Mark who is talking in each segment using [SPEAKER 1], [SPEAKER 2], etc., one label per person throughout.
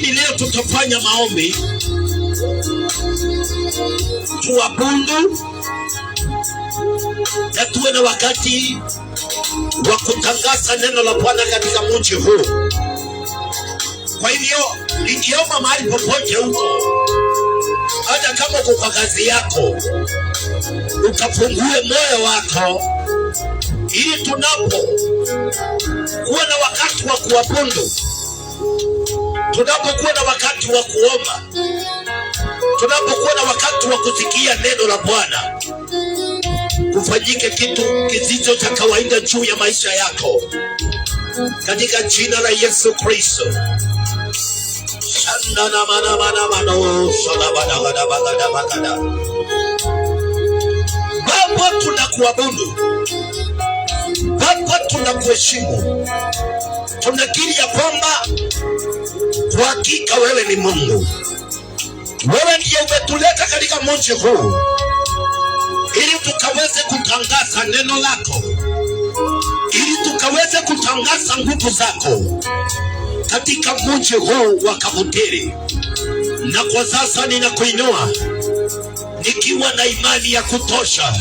[SPEAKER 1] Lakini leo tutafanya maombi, tuabudu na tuwe na wakati wa kutangaza neno la Bwana katika mji huu. Kwa hivyo nikiomba mahali popote huko, hata kama uko kwa kazi yako, ukafungue moyo wako ili tunapo kuwa na wakati wa kuabudu, tunapokuwa na wakati wa kuomba, tunapokuwa na wakati wa kusikia neno la Bwana, kufanyike kitu kisicho cha kawaida juu ya maisha yako katika jina la Yesu Kristo. Baba, tunakuabudu. Baba, tunakuheshimu. Tunakiri ya kwamba kwa hakika wewe ni Mungu. Wewe ndiye umetuleta katika mji huu ili tukaweze kutangaza neno lako, ili tukaweze kutangaza nguvu zako katika mji huu wa Kabuteri. Na kwa sasa ninakuinua nikiwa na imani ya kutosha.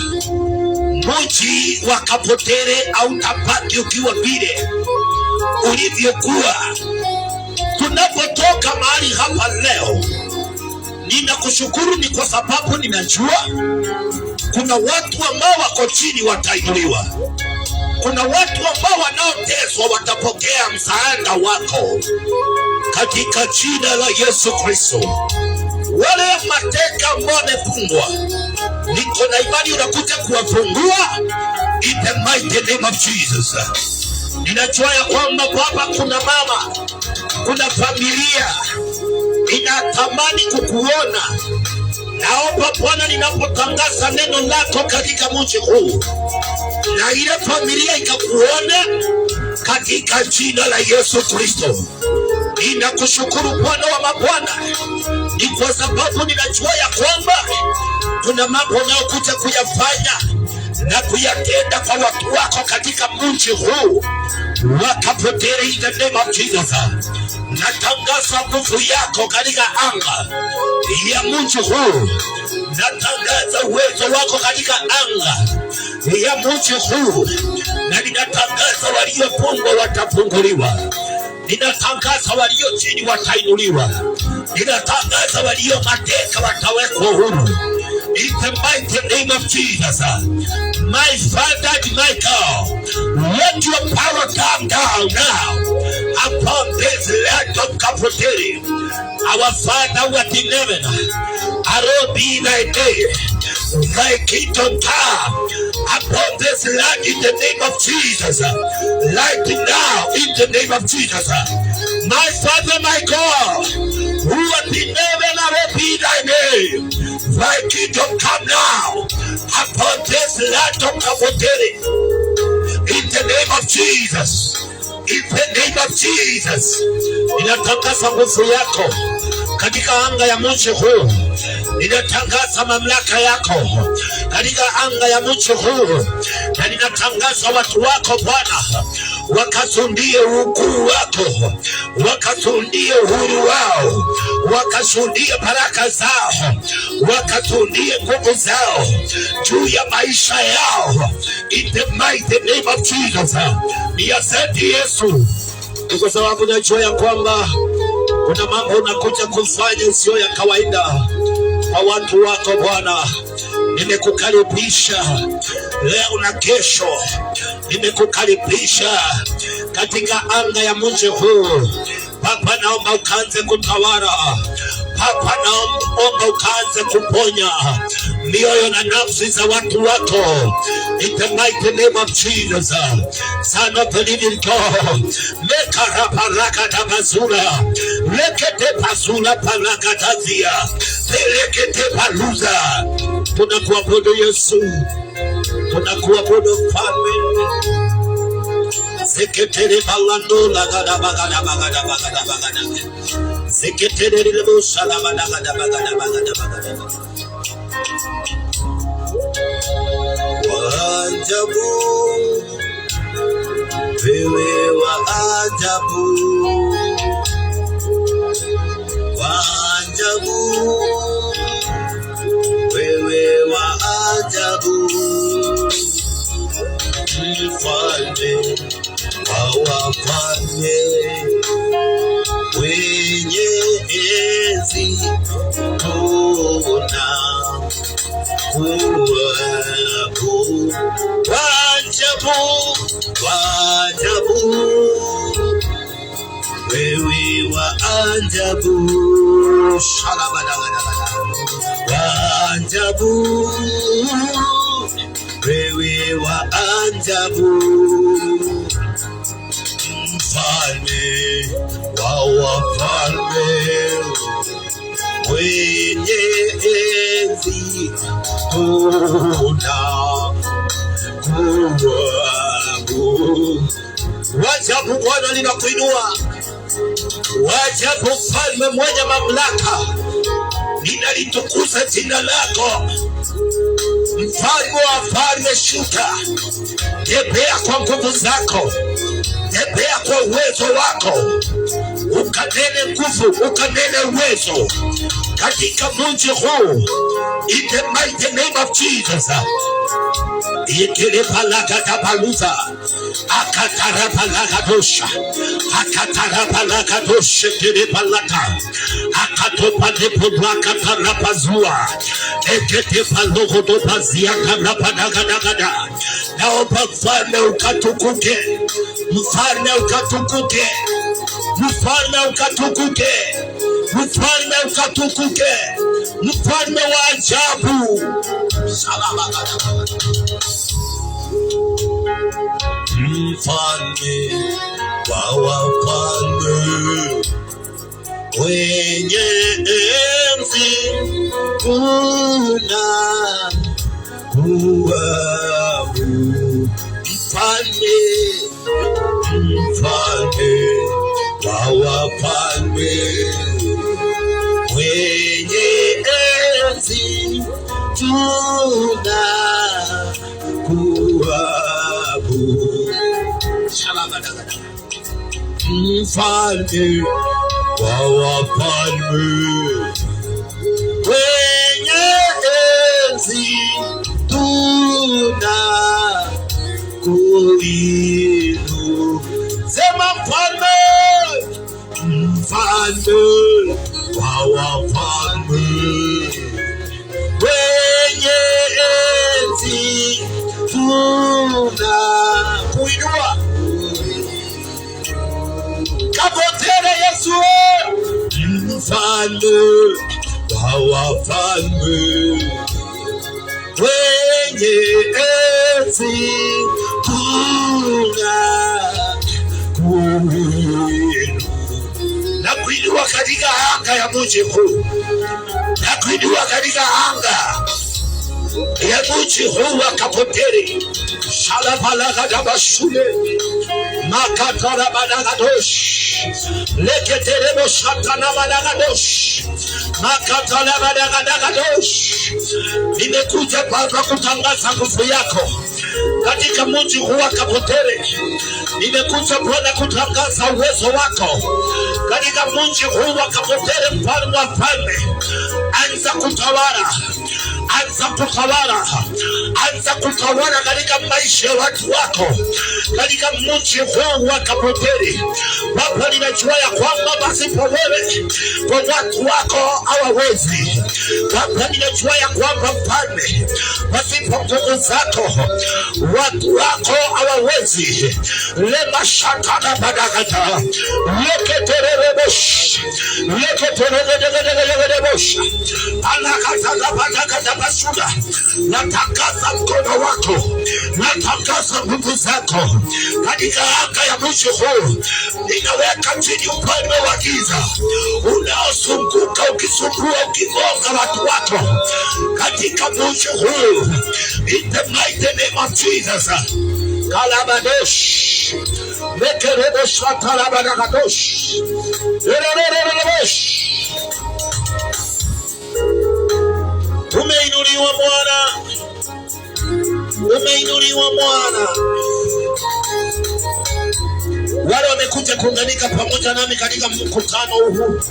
[SPEAKER 1] Mji wa Kabuteri hautabaki ukiwa vile ulivyokuwa. Tunapotoka mahali hapa leo, ninakushukuru ni kwa sababu ninajua kuna watu ambao wako chini watainuliwa. Kuna watu ambao wanaoteswa watapokea msaada wako katika jina la Yesu Kristo. Wale mateka ambao wamefungwa, niko na imani unakuja kuwafungua in the mighty name of Jesus. Ninajua ya kwamba Baba, kuna mama, kuna familia inatamani kukuona. Naomba Bwana, ninapotangaza neno lako katika mji huu, na ile familia ikakuona katika jina la Yesu Kristo. Ninakushukuru Bwana wa mabwana, ni kwa sababu ninajua ya kwamba kuna mambo unayokuja kuyafanya na kuyatenda kwa watu wako katika mji huu wa Kabuteri. In the name of Jesus, natangaza nguvu yako katika anga ya mji huu. Natangaza uwezo wako katika anga ya mji huu, na ninatangaza waliofungwa watafunguliwa. Ninatangaza walio chini watainuliwa. Ninatangaza walio mateka watawekwa huru. In the mighty name of Jesus, my Father and my God, let your power come down now upon this land of Kabuteri. Our Father who art in heaven, hallowed be thy name. Thy kingdom come upon this land in the name of Jesus. Right now, in the name of Jesus. My Father, my God, who art in heaven, hallowed be thy name. Thy kingdom come now upon this land of Kabuteri. In the name of Jesus. In the name of Jesus. Ninatangaza nguvu yako katika anga ya mji huu. Ninatangaza mamlaka yako katika anga ya mji huu. Na ninatangaza watu wako Bwana wakashuhudie ukuu wako, wakashuhudie uhuru wao, wakashuhudie baraka zao, wakashuhudie nguvu zao juu ya maisha yao. In the mighty name of Jesus. Ni asante Yesu, kwa sababu najua ya kwamba kuna mambo unakuja kufanya sio ya kawaida kwa watu wako Bwana. Nimekukaribisha leo na kesho, nimekukaribisha katika anga ya mji huu. Baba, naomba ukaanze kutawala. Baba, naomba ukaanze kuponya mioyo na nafsi za watu wako. In the mighty name of Jesus, Son of the living God. Meka baraka tabazura, lekete pasula baraka tazia, lekete paluza. Tunakuabudu Yesu, tunakuabudu Mfalme. Seketere balando lagada bagada bagada bagada bagada. Seketere lebo shalabada bagada bagada bagada bagada. Ajabu, wewe wa ajabu, wa ajabu, wewe wa ajabu, wa ajabu, wewe wa ajabu, mfalme wa wafalme, mwenye enzi tunakuabudu. Wajabu Bwana ninakuinua, wajabu mfalme mwenye mamlaka, ninalitukuza jina lako. Mfalme wa falme, shuka, tembea kwa nguvu zako, tembea kwa uwezo wako, ukanene nguvu, ukanene uwezo katika mji huu, in the mighty name of Jesus. Ikele palaka tabaluza, akatara palaka dosha, akatara palaka dosha, kele palaka, akatopa lepo blaka tarapazua, ekete paloko topazia tarapanagadagada. Naomba mfalme ukatukuke, mfalme ukatukuke, mfalme ukatukuke, mfalme ukatukuke, mfalme wa ajabu. Mfalme wa wafalme, mwenye enzi tunakuabudu. Mfalme, mfalme wa wafalme, mwenye enzi tunakuabudu. Mfalme wa wafalme, mwenye enzi tunakuinua. Sema mfalme, mfalme wa wafalme, mwenye enzi tunakuinua. Kapotere Yesu, mfalme wa wafalme, mwenye enzi tunakuinua. Nakuinua katika anga ya mji huu, nakuinua katika anga ya mji huu wa Kapotere. Shalapalaka tabashule, makatara badagadosh, leketerebo shatana badagadosh, makatara badagadosh. Nimekuja Baba kutangaza nguvu yako katika mji huu wa Kapotere. Nimekuja Bwana kutangaza uwezo wako katika mji huu wa Kapotere. Mfalme wa falme, anza kutawala, anza kutawala, anza kutawala katika maisha ya watu wako katika mji huu wa Kapotere. Baba, ninajua ya kwamba pasipo wewe kwa watu wako hawawezi. Baba, ninajua ya kwamba mfalme, pasipo nguvu zako watu wako hawawezi. Lema shatana badagata, leketerebosh, leketerebosh, alakata badagata basuda. Natangaza mkono wako, natangaza nguvu zako katika anga ya mji huu. Ninaweka chini upande wa giza unaozunguka ukisumbua, ukigonga watu wako katika mji huu, in the mighty name of Jesus. Kalabadosh, mekerebosh, katalabadadosh, ererererebosh. Umeinuliwa Bwana, umeinuliwa Bwana. Wale wamekuja kuunganika pamoja nami katika mkutano huu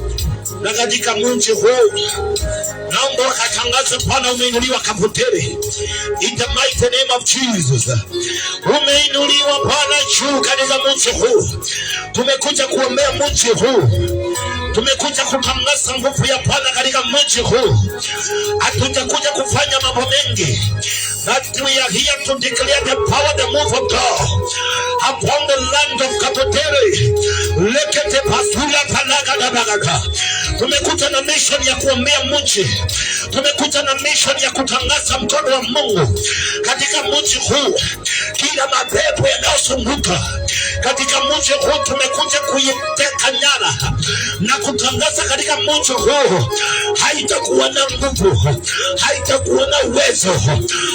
[SPEAKER 1] na katika mji huu, naomba wakatangaze Bwana umeinuliwa Kapotere, in the mighty name of Jesus. Umeinuliwa Bwana juu katika mji huu. Tumekuja kuombea mji huu, Tumekuja kutangaza nguvu ya Bwana katika mji huu. Hatujakuja kufanya mambo mengi. That we are here to declare the power, the move of God upon the land of Kapoteri. Lekete pasula palaga na bagaga. Tumekuja na mission ya kuombea mji. Tumekuja na mission ya kutangaza mkono wa Mungu katika mji huu. Kila mapepo yanayozunguka katika mji huu tumekuja kuiteka nyara na kutangaza katika mji huu. Haitakuwa na nguvu, haitakuwa na uwezo,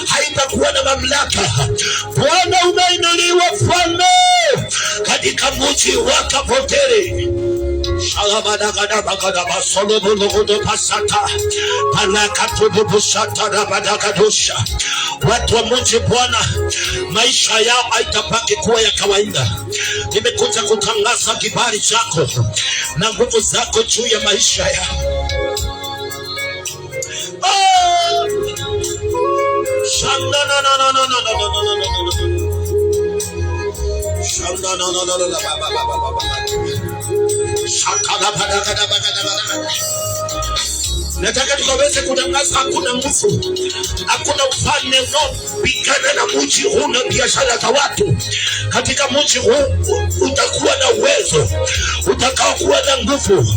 [SPEAKER 1] haitakuwa na mamlaka. Bwana umeinuliwa mfalme katika mji wa Kapoteri. Watu wa mji Bwana, maisha yao haitapaki kuwa ya kawaida. Nimekuja kutangaza kibali chako na nguvu zako juu ya maisha yao. Nataka tukaweze kutangaza hakuna nguvu, hakuna ufalme unaopigana na mji huu na biashara za watu. Katika mji huu utakuwa na uwezo, utakao kuwa na nguvu.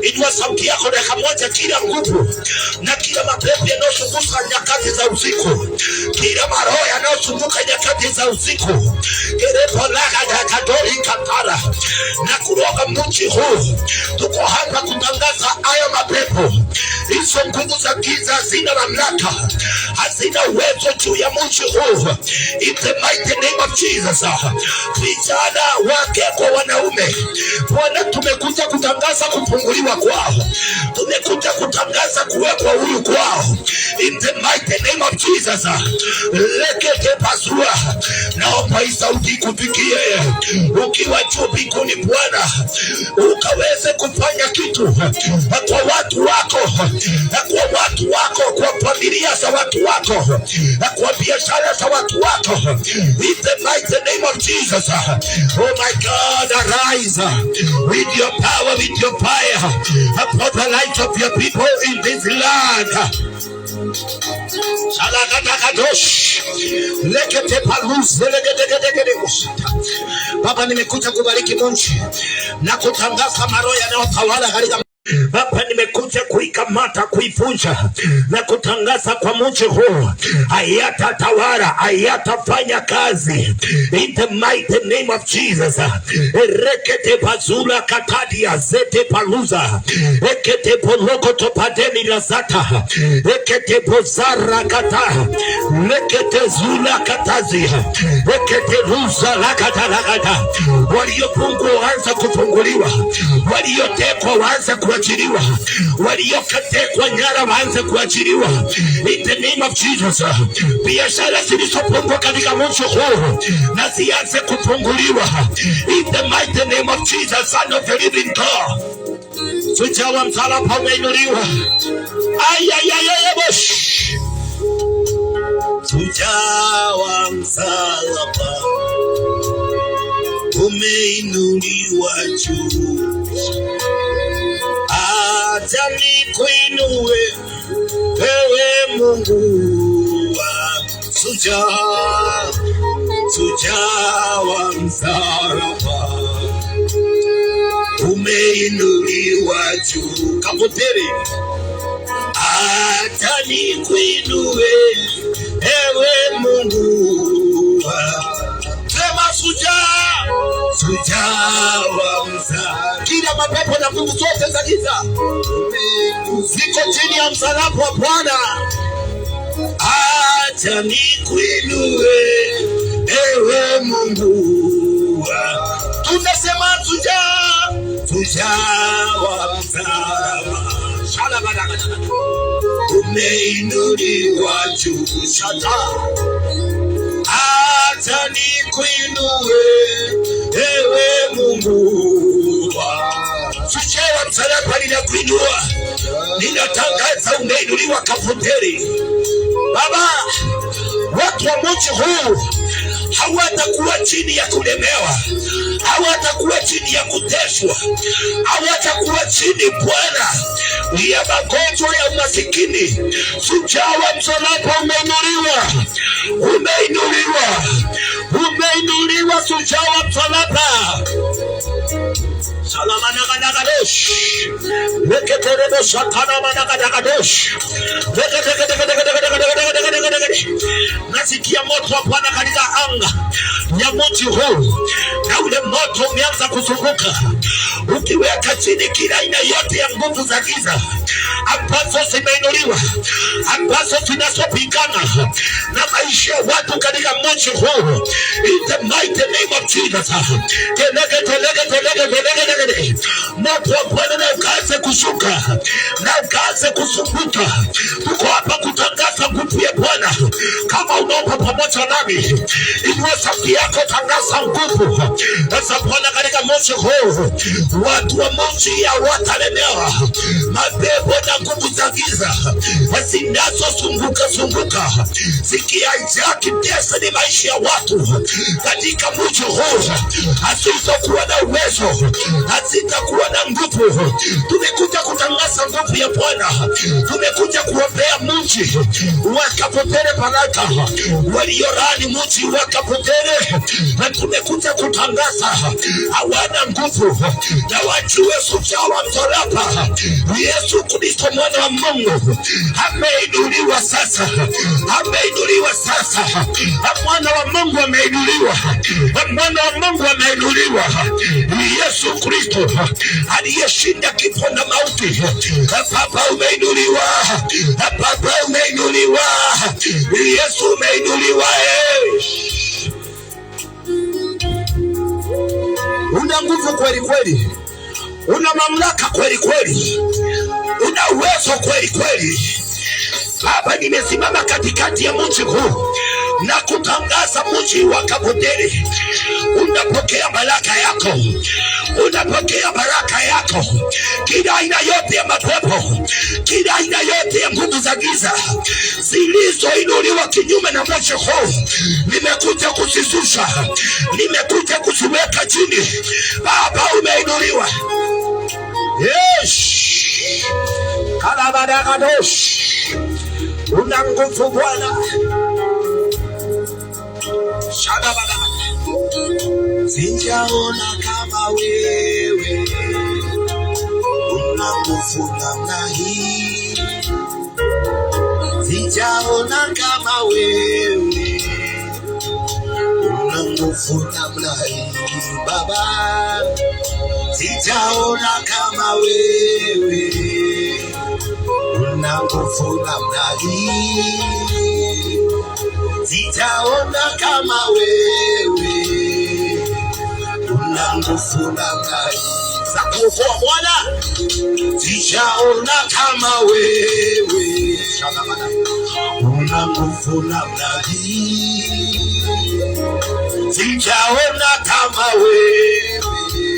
[SPEAKER 1] Inua sauti yako dakika moja. Kila nguvu na kila mapepo yanayozunguka nyakati za usiku, kila maroho yanayozunguka nyakati za usiku, kerepo laga kadori katara na kuroga mji huu, tuko hapa kutangaza hayo mapepo. Hizo nguvu za giza hazina mamlaka, hazina uwezo juu ya mji huu. In the mighty name of Jesus. Vijana wake kwa wanaume, Bwana, tumekuja kutangaza kufunguliwa kwao. Tumekuja kutangaza kuwekwa huru kwao. In the mighty name of Jesus. Lekete pasua. Naomba sauti kufikie ukiwa juu mbinguni Bwana, ukaweze kufanya kitu kwa watu wako, kwa watu wako, kwa familia za watu wako, kwa biashara za watu wako. In the mighty name of Jesus. Oh my God, arise with your power, with your fire upon the light of your people in this land. Baba, nimekuja kubariki mji na kutangaza maroho yanayotawala katika Baba, nimekuja kuikamata, kuivunja na kutangaza kwa mji huu hayatatawala, hayatafanya kazi. In the mighty name of Jesus. Rekete bazula katadia zete paluza, ekete poloko topademi lazata, ekete bozara kata, lekete zula katazi, ekete ruza lakata lakata. Waliofungwa waanza kufunguliwa, waliotekwa waanza kuachiliwa, waliokatekwa nyara waanze kuachiliwa. In the name of Jesus. Biashara zilizofungwa katika mji huu na zianze kufunguliwa. In the mighty name of Jesus, Son of the living God. Shujaa wa msalaba umeinuliwa. Bosh. Shujaa wa msalaba umeinuliwa juu. Acha nikuinue ewe Mungu wa shujaa, shujaa wa msalaba umeinuliwa juu. Kapoteri. Acha nikuinue ewe Mungu wa shujaa, shujaa wa msalaba. Kila mapepo na nguvu zote za giza ziko chini ya msalaba wa Bwana. Acha nikuinue ewe Mungu. Tunasema shujaa, shujaa wa msalaba. Umeinuliwa juu. Acha nikuinue ewe Mungu. Shujaa wa msalaba ninakuinua, ninatangaza umeinuliwa Kapoteri. Baba, watu wa mji huu hawatakuwa chini ya kulemewa, hawatakuwa chini ya kuteswa, hawatakuwa chini Bwana ya magonjwa ya umasikini. Shujaa wa msalaba umeinuliwa, umeinuliwa, umeinuliwa, shujaa wa msalaba. Salamanagadagosh, leketerebo satana managadagosh, nasikia moto wa Bwana katika anga ya mji huu, na ule moto umeanza kuzunguka ukiweka chini kila aina yote ya nguvu za giza ambazo zimeinuliwa, ambazo zinazopigana na maisha ya watu katika mji huu. In the mighty name of Jesus, moto wa Bwana na ukaanze kushuka, na ukaanze kuzunguka. Tuko hapa kutangaza nguvu ya Bwana. Kama unaomba pamoja nami, inua sauti yako, tangaza nguvu za Bwana katika mji huu. Watu wa mji hawatalemewa mapepo na nguvu za giza zinazozunguka zikihijack destiny maisha ya watu katika mji huu. Hazitakuwa na uwezo, hazitakuwa na nguvu. Tumekuja kutangaza nguvu ya Bwana. Tumekuja kuombea mji wakapokee baraka, waliorani mji wakapokee. Na tumekuja kutangaza hawana nguvu, na wajue shujaa wa msalaba Yesu Kristo mwana wa Mungu ameinuliwa sasa, ameinuliwa sasa. Mwana wa Mungu ameinuliwa, mwana wa Mungu ameinuliwa. Yesu Kristo aliyeshinda kifo na mauti. Baba umeinuliwa, Baba umeinuliwa, Yesu umeinuliwa. Una nguvu kweli kweli, una mamlaka kweli kweli, una uwezo kweli kweli. Baba, nimesimama katikati ya mji huu na kutangaza mji wa Kabuteri unapokea baraka yako, unapokea baraka yako. Kila aina yote ya mapepo, kila aina yote ya nguvu za giza zilizoinuliwa kinyume na mji huu, nimekuja kuzishusha, nimekuja kuziweka chini. Baba umeinuliwa. Yes. Kalabadagadosh. Una nguvu Bwana. Shadabada. Sijaona kama wewe, una nguvu namna hii. Sijaona kama wewe, una nguvu namna hii Baba. Sijaona kama wewe, una nguvu namna hii. Sijaona kama wewe, una nguvu namna hii. Za kuokoa Bwana. Sijaona kama wewe, una nguvu namna hii. Sijaona kama wewe,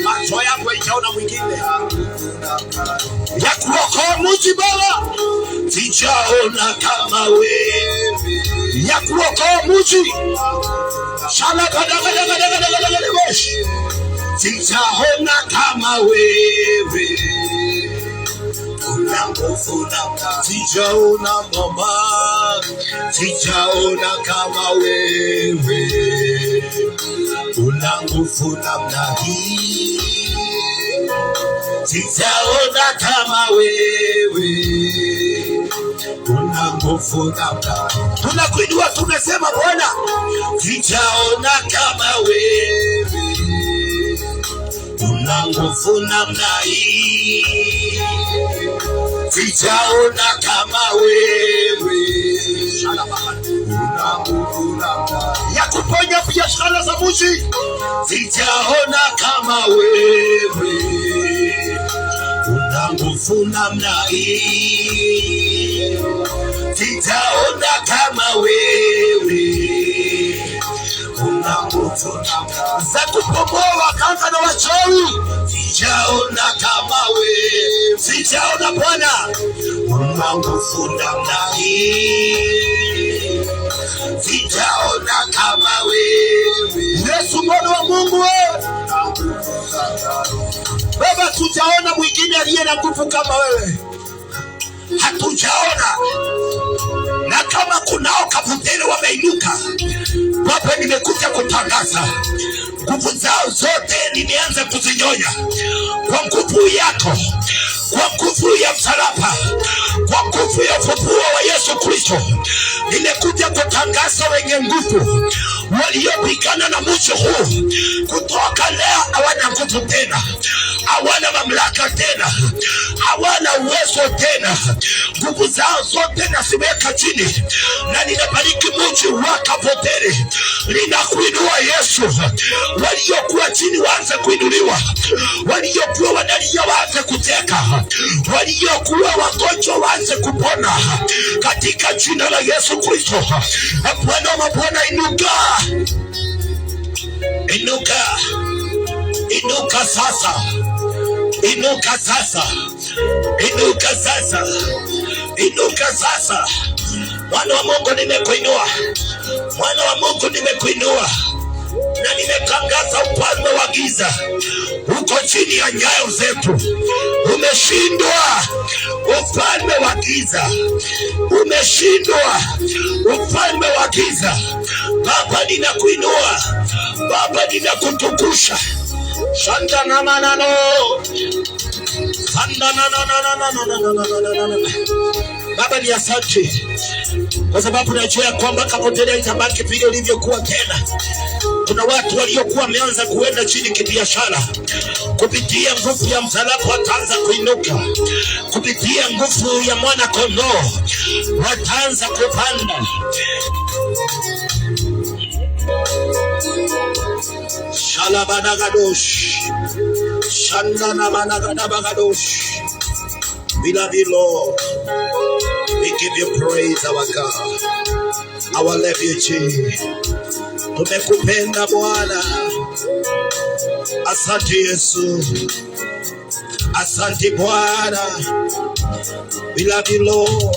[SPEAKER 1] macho yako itaona mwingine ya kuokoa mji Baba. Sijaona kama wewe, ya kuokoa mji. Sijaona kama wewe, una nguvu namna. Sijaona mama, sijaona kama wewe, una nguvu namna hii. Sijaona kama wewe, una nguvu namna. Tunakuinua tunasema Bwana, sijaona kama wewe, una nguvu namna hii. Sijaona kama wewe, una nguvu namna ya kuponya biashara za mji. Sijaona kama wewe, una nguvu namna hii. Sijaona kama wewe, una nguvu namna za kupomoa waganga na wachawi. Sijaona kama wewe, sijaona Bwana, una nguvu namna hii. Sijaona kama wewe, Yesu mwana wa Mungu, Baba, tujaona mwingine aliye na nguvu kama wewe, hatujaona. Na kama kunao kaputele wameinuka, Baba, nimekuja kutangaza nguvu zao zote nimeanza kuzinyonya kwa nguvu yako, kwa nguvu ya msalaba, kwa nguvu ya ufufuo wa Yesu Kristo. Nimekuja kutangaza wenye nguvu waliopigana na mji huu, kutoka leo hawana nguvu tena, hawana mamlaka tena, hawana uwezo tena. Nguvu zao zote nasiweka chini, na ninabariki mji wa Kapotele. Ninakuinua Yesu, waliokuwa chini waanze kuinuliwa, waliokuwa wanalia waanze kucheka, waliokuwa wagonjwa waanze kupona katika jina la Yesu Kristo. Bwana wa mabwana, inuka, inuka, inuka sasa, inuka sasa, inuka sasa, inuka sasa. Mwana wa Mungu, nimekuinua, mwana wa Mungu, nimekuinua, na nimetangaza ufalme wa giza uko chini ya nyayo zetu. Umeshindwa ufalme wa giza, umeshindwa ufalme wa giza. Baba, ninakuinua, Baba, ninakutukusha. Shanda na manano, shanda na Baba, ni asante kwa sababu najua kwamba Kapotele itabaki vile ilivyokuwa tena. Kuna watu waliokuwa wameanza kuenda chini kibiashara, kupitia nguvu ya msalaba wataanza kuinuka, kupitia nguvu ya mwana kondoo wataanza kupanda. Shalabadagadosh, shandana managadabagadosh. We love you, Lord. We give you praise, our God, our refuge. Tumekupenda Bwana. Asante Yesu, asante Bwana. We love you, Lord.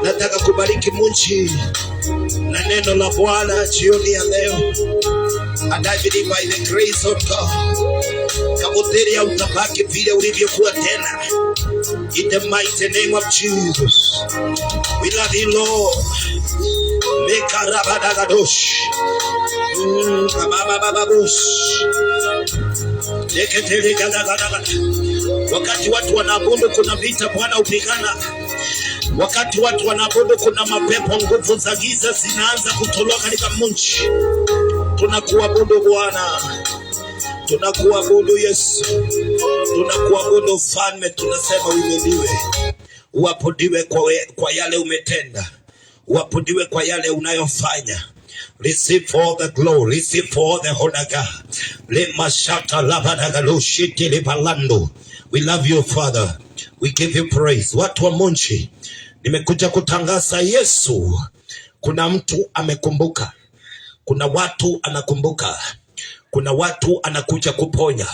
[SPEAKER 1] Nataka kubariki mji na neno la Bwana jioni ya leo. And I believe by the grace of God, Kapotele utabaki vile ulivyokuwa tena. In the mighty name of Jesus. We love you, Lord. Mekarabadagadosh. Bababababush. Leketele gadagadaga. Wakati watu wanaabudu kuna vita Bwana upigana. Wakati watu wanaabudu kuna mapepo, nguvu za giza zinaanza kutolewa katika mji. Tunakuabudu Bwana, tunakuabudu Yesu, tunakuabudu Mfalme. Tunasema uinuliwe, uabudiwe kwa yale umetenda, uabudiwe kwa yale unayofanya. Receive all the glory, receive all the honor, God. We love you, Father. We give you praise. Watu wa Munchi, nimekuja kutangaza Yesu. Kuna mtu amekumbuka, kuna watu anakumbuka, kuna watu anakuja kuponya.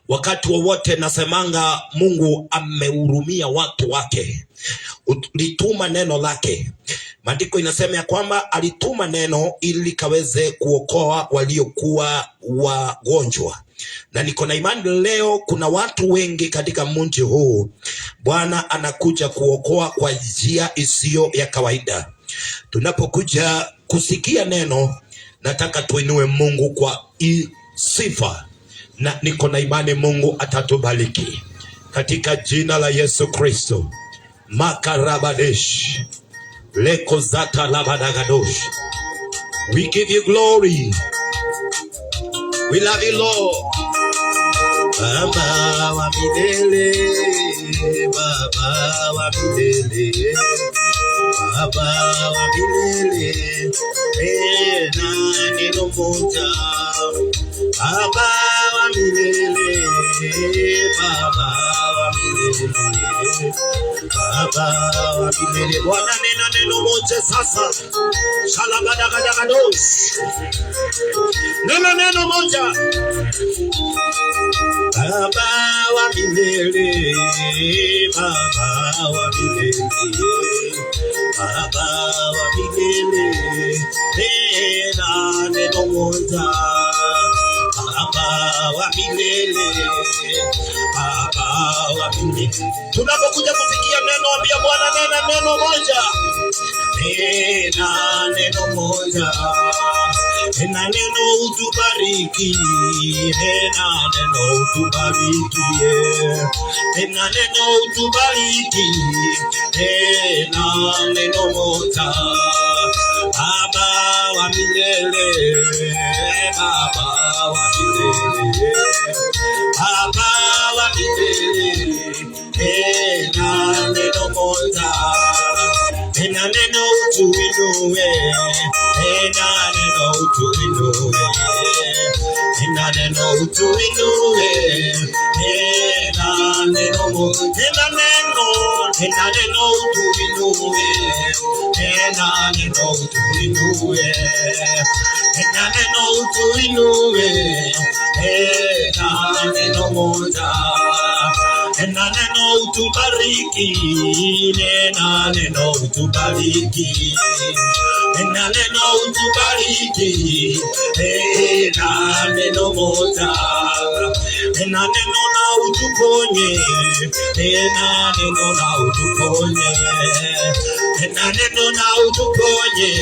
[SPEAKER 1] Wakati wowote nasemanga Mungu amehurumia watu wake. Ulituma neno lake. Maandiko inasema ya kwamba alituma neno ili kaweze kuokoa waliokuwa wagonjwa. Na niko na imani leo kuna watu wengi katika mji huu Bwana anakuja kuokoa kwa njia isiyo ya kawaida. Tunapokuja kusikia neno, nataka tuinue Mungu kwa sifa, na niko na imani Mungu atatubariki katika jina la Yesu Kristo. Makarabadesh leko zata labadagadosh. We give you glory. We love you, Lord. Baba wa milele, Baba wa milele, Baba wa milele, na neno moja. Baba wa milele, Baba wa milele, Baba wa milele. Bwana nena neno moja sasa. Shalabadagadagosh. Neno moja. Baba wa milele, Baba wa milele, Baba wa milele, nena neno moja. Baba wa milele, Baba wa milele. Tunapokuja kufikia neno, ambia Bwana nena neno moja. Nena neno moja. Nena neno utubariki. Nena neno utubariki. Nena neno utubariki. Nena neno moja. Baba wa milele, Baba wa milele, Baba wa milele. Nena neno moja. Nena neno utuinue. Nena neno utuinue. Nena neno utuinue. Nena neno moja. Nena neno utuinue. Nena neno utuinue. Nena neno utuinue. Nena neno moja. Nena neno utubariki. Nena neno utubariki. Nena neno utubariki. Nena neno moja. Nena neno na utuponye. Nena neno na utuponye. Nena neno na utuponye.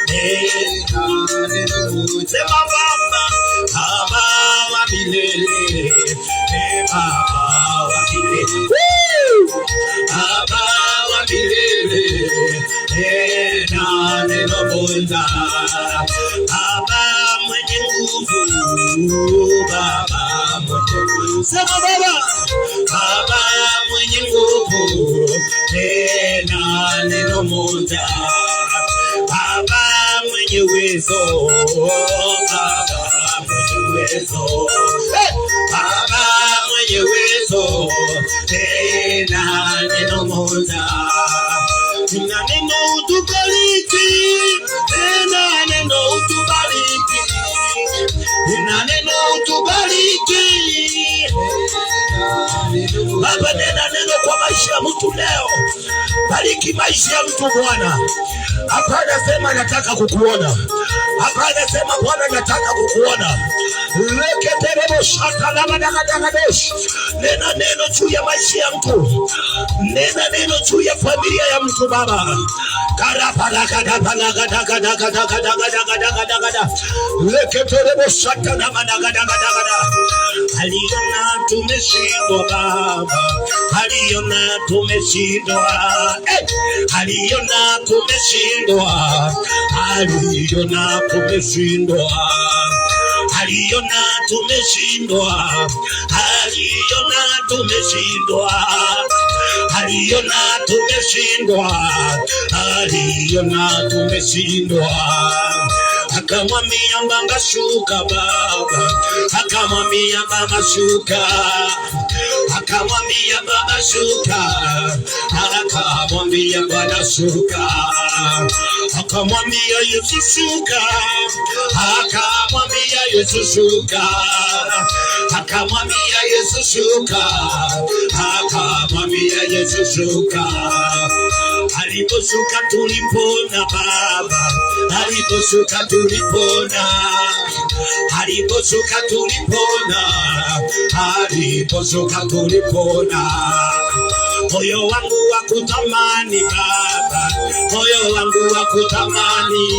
[SPEAKER 1] Nena neno sema Baba, Baba wa milele, Baba wa milele, Baba wa milele. Nena neno moja. Baba mwenye nguvu, Baba mwenye nguvu. Sema Baba, Baba mwenye nguvu. Nena neno moja. Baba mwenye uwezo, Baba mwenye uwezo, Baba mwenye uwezo. Nena neno moja. Nena neno utubariki. Nena neno utubariki. Nena neno utubariki. Baba nena neno kwa maisha ya mtu leo. Bariki maisha ya mtu Bwana. Hapana sema nataka kukuona. Hapana sema Bwana nataka kukuona. Leketerebo shaka la madagadash. Nena neno juu ya maisha ya mtu. Nena neno juu ya familia ya mtu Baba. Karapalagadabalagadagadagadagadagadagadagada. Leketerebo shaka la madagadagadagada. Aliona tumeshindwa Baba. Aliona tumeshindwa. Aliona tumeshindwa. Aliona tumeshindwa. Aliona tumeshindwa. Aliona tumeshindwa. Aliona tumeshindwa. Aliona tumeshindwa. Akamwambia mbanga shuka Baba. Akamwambia mbanga shuka. Akamwambia Baba shuka. Akamwambia Bwana shuka. Akamwambia Yesu shuka. Akamwambia Yesu shuka. Akamwambia Yesu shuka. Akamwambia Yesu shuka. Aliposhuka tulipona Baba. Aliposhuka tulipona. Aliposhuka tulipona. Aliposhuka tulipona. Moyo wangu wa kutamani Baba. Moyo wangu wa kutamani.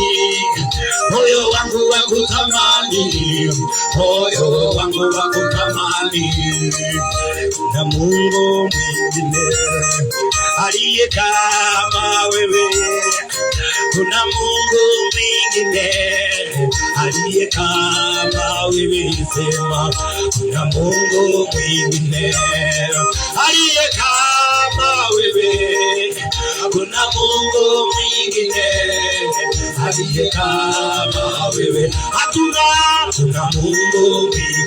[SPEAKER 1] Moyo wangu wa kutamani. Moyo wangu wa kutamani. Na Mungu mwingine aliye kama wewe. Kuna Mungu mwingine aliye kama wewe. Sema kuna Mungu mwingine aliye kama wewe. Kuna Mungu mwingine aliye kama wewe. Hatuna Mungu mwingine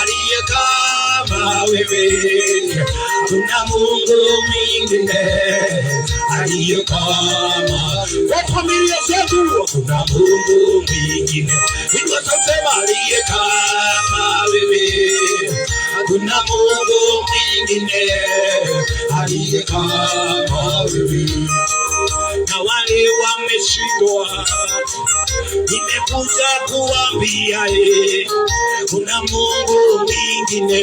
[SPEAKER 1] aliye kama wewe. Kuna Mungu mwingine aliye kama kwa familia zetu. Kuna Mungu mwingine inasema aliye kama wewe. Kuna Mungu mwingine aliye kama wewe. na wale wameshindwa. Nimekuja kuambia kuna Mungu mwingine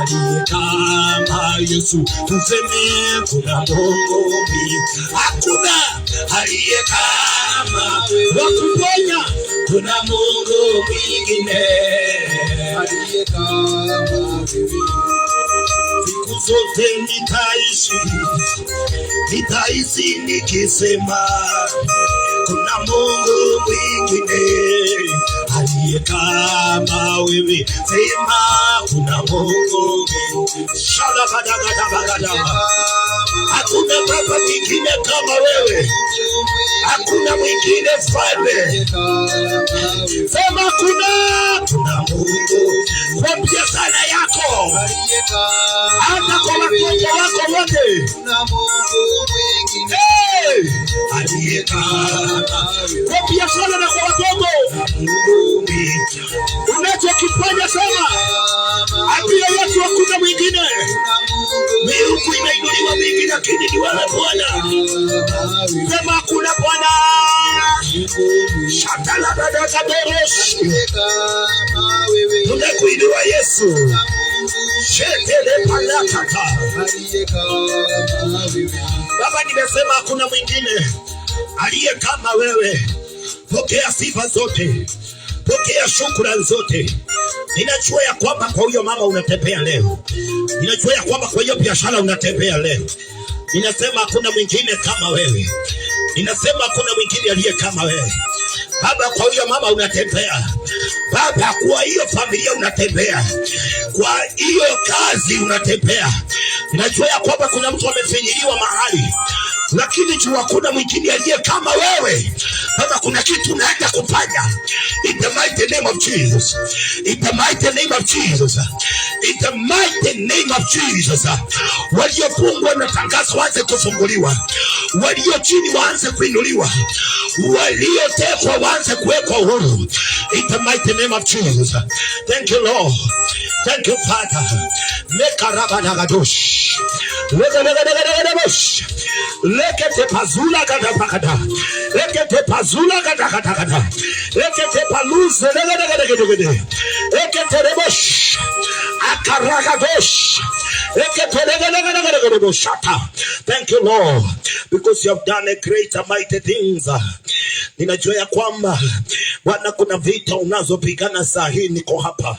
[SPEAKER 1] aliye kama Yesu. Tuseme kuna Mungu mwingine, hakuna aliye kama wakuponya. Kuna Mungu mwingine aliye kama wewe. Siku zote nitaishi nikisema kuna Mungu mwingine aliye kama wewe. Sema kuna Mungu mwingine. Hakuna baba mwingine kama wewe, hakuna mwingine mfalme. Sema kuna Mungu kwa biashara yako, hata kwa watoto wako wote. Kuna Mungu mwingine aliye kama kwa biashara na kwa watoto. Unachokifanya sema akiwa Yesu, hakuna mwingine. Miungu inainuliwa mingi, lakini ni wewe Bwana. Sema hakuna Bwana. Shatala badaka beresh. Tunakuinua Yesu. Shetele palakata. Baba, nimesema hakuna mwingine aliye kama wewe. Pokea sifa zote, pokea shukrani zote. Ninajua ya kwamba kwa huyo mama unatembea leo. Ninajua ya kwamba kwa hiyo biashara unatembea leo. Ninasema hakuna mwingine kama wewe. Ninasema hakuna mwingine aliye kama wewe. Baba, kwa huyo mama unatembea. Baba, kwa hiyo familia unatembea. Kwa hiyo kazi unatembea. Ninajua ya kwamba kuna mtu amefinyiliwa mahali, lakini jua hakuna mwingine aliye kama wewe. Baba, kuna kitu unaenda kufanya. In the mighty name of Jesus. In the mighty name of Jesus. In the mighty name of Jesus. Waliofungwa na tangazo waanze kufunguliwa. Walio chini waanze kuinuliwa. Waliotekwa waanze kuwekwa huru. In the mighty name of Jesus. Thank you, Lord. Thank you, Father. Mekarabanagadoosh. Lekete pazula gada pakada. Lekete pazula gada gada gada. Lekete paluze gada gada gada. Lekete rebosh. Akaragadosh. Lekete gada gada gada gada shata. Thank you, Lord, because you have done a great and mighty things. Ninajua ya kwamba Bwana kuna vita unazopigana saa hii. Niko hapa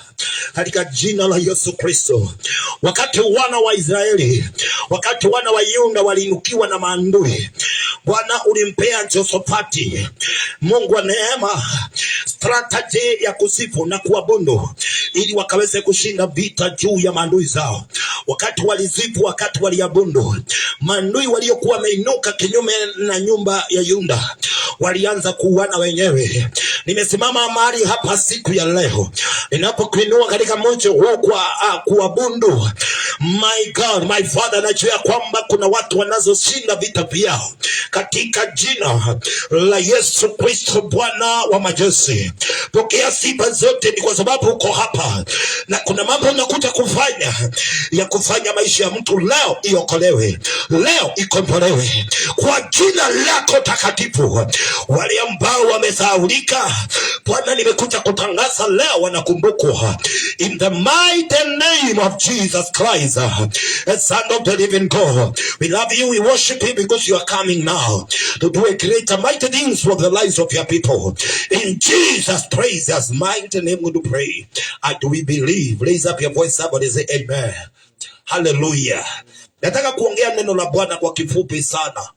[SPEAKER 1] katika jina la Yesu Kristo. Wakati wana wa Israeli, wakati wana wa Yuda waliinukiwa na maadui, Bwana ulimpea Jehoshafati, Mungu wa neema, strategy ya kusifu na kuabudu ili wakaweze kushinda vita juu ya maadui zao. Wakati walizifu, wakati waliabudu, maadui waliokuwa wameinuka kinyume na nyumba ya Yuda walianza kuuana wenyewe. Nimesimama mahali hapa siku ya leo ninapokuinua katika mji huu kwa kuabudu. My God, my Father, najua kwamba kuna watu wanazoshinda vita vyao katika jina la Yesu Kristo, Bwana wa majeshi. Pokea sifa zote, ni kwa sababu uko hapa na kuna mambo unakuja kufanya maisha ya mtu leo iokolewe, leo ikombolewe kwa jina lako takatifu. Wale ambao wamesahaulika, Bwana, nimekuja kutangaza leo wanakumbukwa. In the mighty name of Jesus Christ, the Son of the living God. We love you, we worship you because you are coming now to do a great and mighty things for the lives of your people. In Jesus' praises mighty name we do pray. And do we believe? Raise up your voice, somebody say amen. Hallelujah. Nataka kuongea neno la Bwana kwa kifupi sana.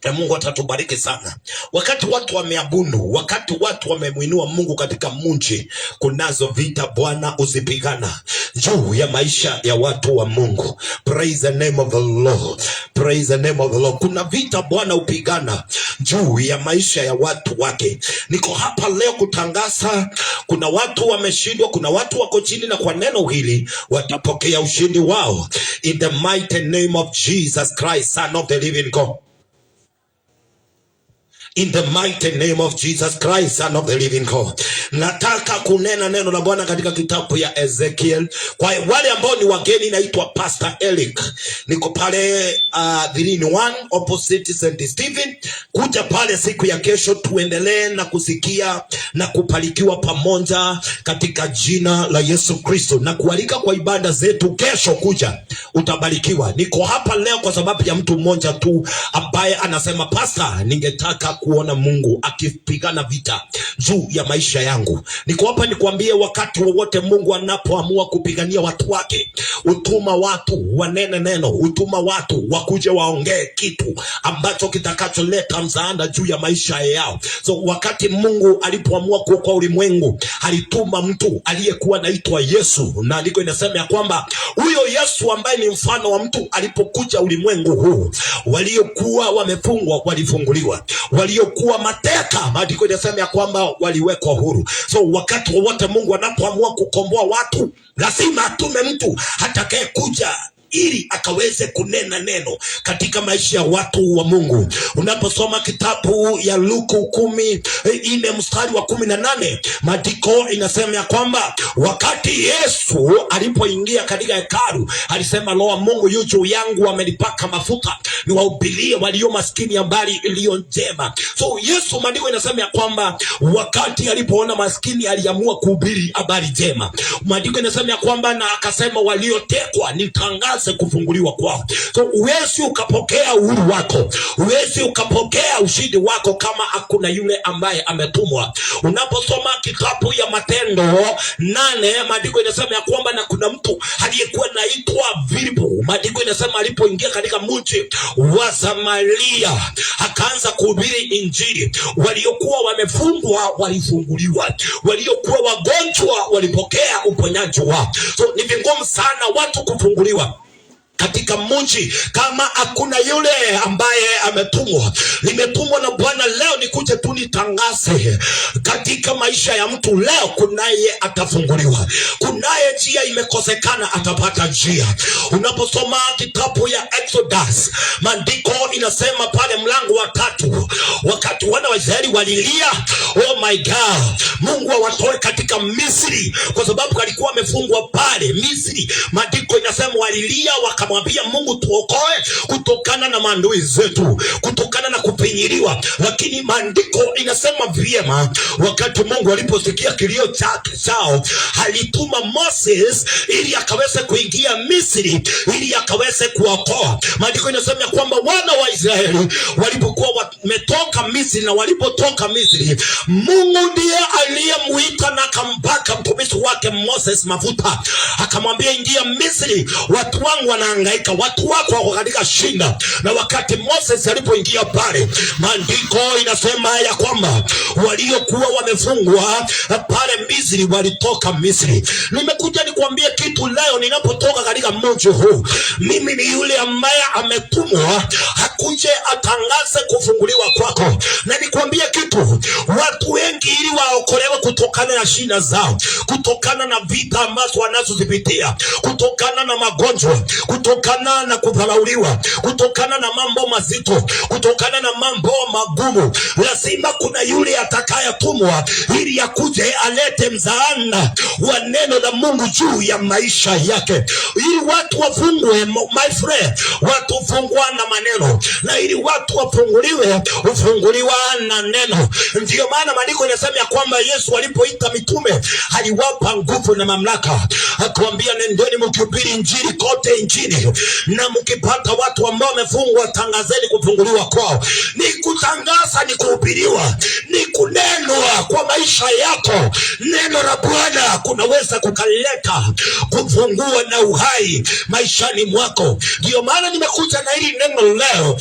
[SPEAKER 1] Na Mungu atatubariki sana. Wakati watu wameabudu, wakati watu wamemuinua Mungu katika mji, kunazo vita Bwana usipigana juu ya maisha ya watu wa Mungu. Praise the name of the Lord. Praise the name of the Lord. Kuna vita Bwana upigana juu ya maisha ya watu wake. Niko hapa leo kutangaza, kuna watu wameshindwa, kuna watu wako chini, na kwa neno hili watapokea ushindi wao. In the mighty name of Jesus Christ, Son of the living God. In the mighty name of Jesus Christ, Son of the living God. Nataka kunena neno la Bwana katika kitabu ya Ezekiel. Kwa wale ambao ni wageni, naitwa Pastor Eric. Niko pale 3-in-1 opposite St. Stephen. Kuja pale siku ya kesho tuendelee na kusikia na kupalikiwa pamoja katika jina la Yesu Kristo. Na kualika kwa ibada zetu kesho, kuja utabarikiwa. Niko hapa leo kwa sababu ya mtu mmoja tu ambaye anasema, Pastor, ningetaka kuona Mungu akipigana vita juu ya maisha yangu. Niko hapa nikwambie, wakati wowote Mungu anapoamua kupigania watu wake, utuma watu wanene neno, utuma watu wakuje waongee kitu ambacho kitakacholeta msaada juu ya maisha yao. So wakati Mungu alipoamua kuokoa ulimwengu, alituma mtu aliyekuwa anaitwa Yesu, na andiko inasema ya kwamba huyo Yesu ambaye ni mfano wa mtu alipokuja ulimwengu huu, waliokuwa wamefungwa walifunguliwa, waliokuwa mateka, andiko inasema ya kwamba waliwekwa huru. So wakati wowote Mungu anapoamua kukomboa watu, lazima atume mtu atakaye kuja ili akaweze kunena neno katika maisha ya watu wa Mungu. Unaposoma kitabu ya Luka 10 mstari wa 18, maandiko inasema ya kwamba wakati Yesu alipoingia katika hekalu, alisema, Roho wa Mungu yu juu yangu, amenipaka mafuta niwahubirie walio maskini habari iliyo njema. So Yesu, maandiko inasema ya kwamba wakati alipoona maskini aliamua kuhubiri habari njema. Maandiko inasema ya kwamba na akasema, waliotekwa nitangaze kufunguliwa kwao. So uwezi ukapokea uhuru wako, uwezi ukapokea ushindi wako kama hakuna yule ambaye ametumwa. Unaposoma kitabu ya Matendo 8, maandiko inasema ya kwamba na kuna mtu aliyekuwa anaitwa Filipo, maandiko inasema alipoingia katika mji wa Samaria akaanza kuhubiri injili. Waliokuwa wamefungwa walifunguliwa, waliokuwa wagonjwa walipokea uponyaji wao. So ni vigumu sana watu kufunguliwa katika mji kama hakuna yule ambaye ametumwa. Nimetumwa na Bwana leo nikuje tu nitangaze katika maisha ya mtu leo, kunaye atafunguliwa, kunaye njia imekosekana atapata njia. Unaposoma kitabu ya Exodus, maandiko inasema pale mlango wa 3, wakati wana wa Israeli walilia, oh my God, Mungu awatoe katika Misri, kwa sababu alikuwa wamefungwa pale Misri. Maandiko inasema walilia wakamwambia Mungu, tuokoe kutokana na maadui zetu, kutokana na kupinyiliwa. Lakini maandiko inasema vyema, wakati Mungu aliposikia kilio chao, alituma Moses ili akaweze kuingia Misri, ili akaweze kuokoa. Maandiko inasema kwamba wana wa Israeli walipokuwa wametoka Misri, na walipotoka Misri, Mungu ndiye aliyemuita na akampaka mtumishi wake Moses mafuta, akamwambia, ingia Misri, watu wangu wanahangaika, watu wako wako katika shinda. Na wakati Moses alipoingia pale, maandiko inasema ya kwamba waliokuwa wamefungwa pale Misri walitoka Misri. Nimekuja nikwambie kitu leo, ninapotoka katika mji huu, mimi ni yule ambaye ametumwa akuje atangaze kufunguliwa kwako. Na nikwambie kitu, watu wengi ili waokolewe kutokana na shida zao, kutokana na vita ambazo wanazozipitia, kutokana na magonjwa, kutokana na kudharauliwa, kutokana na mambo mazito, kutokana na mambo magumu, lazima kuna yule atakayetumwa ili akuje alete msaada wa neno la Mungu juu ya maisha yake, ili watu wafungwe. My friend, watu fungwa na maneno, na ili watu wafunguliwe, ufunguliwa na neno. Ndio maana maandiko yanasema ya kwamba Yesu alipoita mitume aliwapa nguvu na mamlaka, akawaambia, nendeni mkihubiri injili kote nchini, na mkipata watu ambao wamefungwa, tangazeni kufunguliwa kwao. Ni kutangaza, ni kuhubiriwa, ni kunenwa kwa maisha yako. Neno la Bwana kunaweza kukaleta kufungua na uhai maishani mwako. Ndio maana nimekuja na hili neno leo,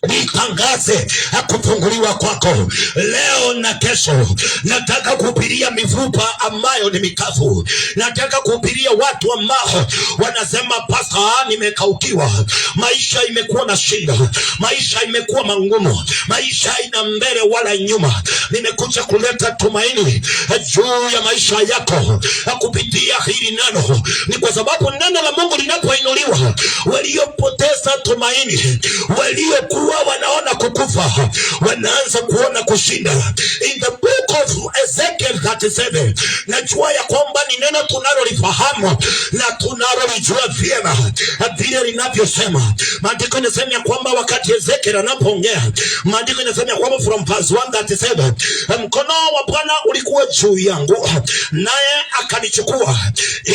[SPEAKER 1] nitangaze kufunguliwa kwako leo na kesho. Nataka kuhubiria mifupa ambayo ni mikavu. Nataka kuhubiria watu ambao wanasema, Pastor, nimekaukiwa, maisha imekuwa na shida, maisha imekuwa mangumu, maisha ina mbele wala nyuma. Nimekuja kuleta tumaini juu ya maisha yako kupitia hili neno. Ni kwa sababu neno la Mungu linapoinuliwa, waliopoteza tumaini, waliokuwa walikuwa wanaona kukufa wanaanza kuona kushinda. In the book of Ezekiel 37, najua ya kwamba ni neno tunalolifahamu na tunalolijua vyema vile linavyosema. Maandiko yanasema ya kwamba wakati Ezekiel anapoongea, maandiko yanasema ya kwamba from verse 137, mkono wa Bwana ulikuwa juu yangu, naye akanichukua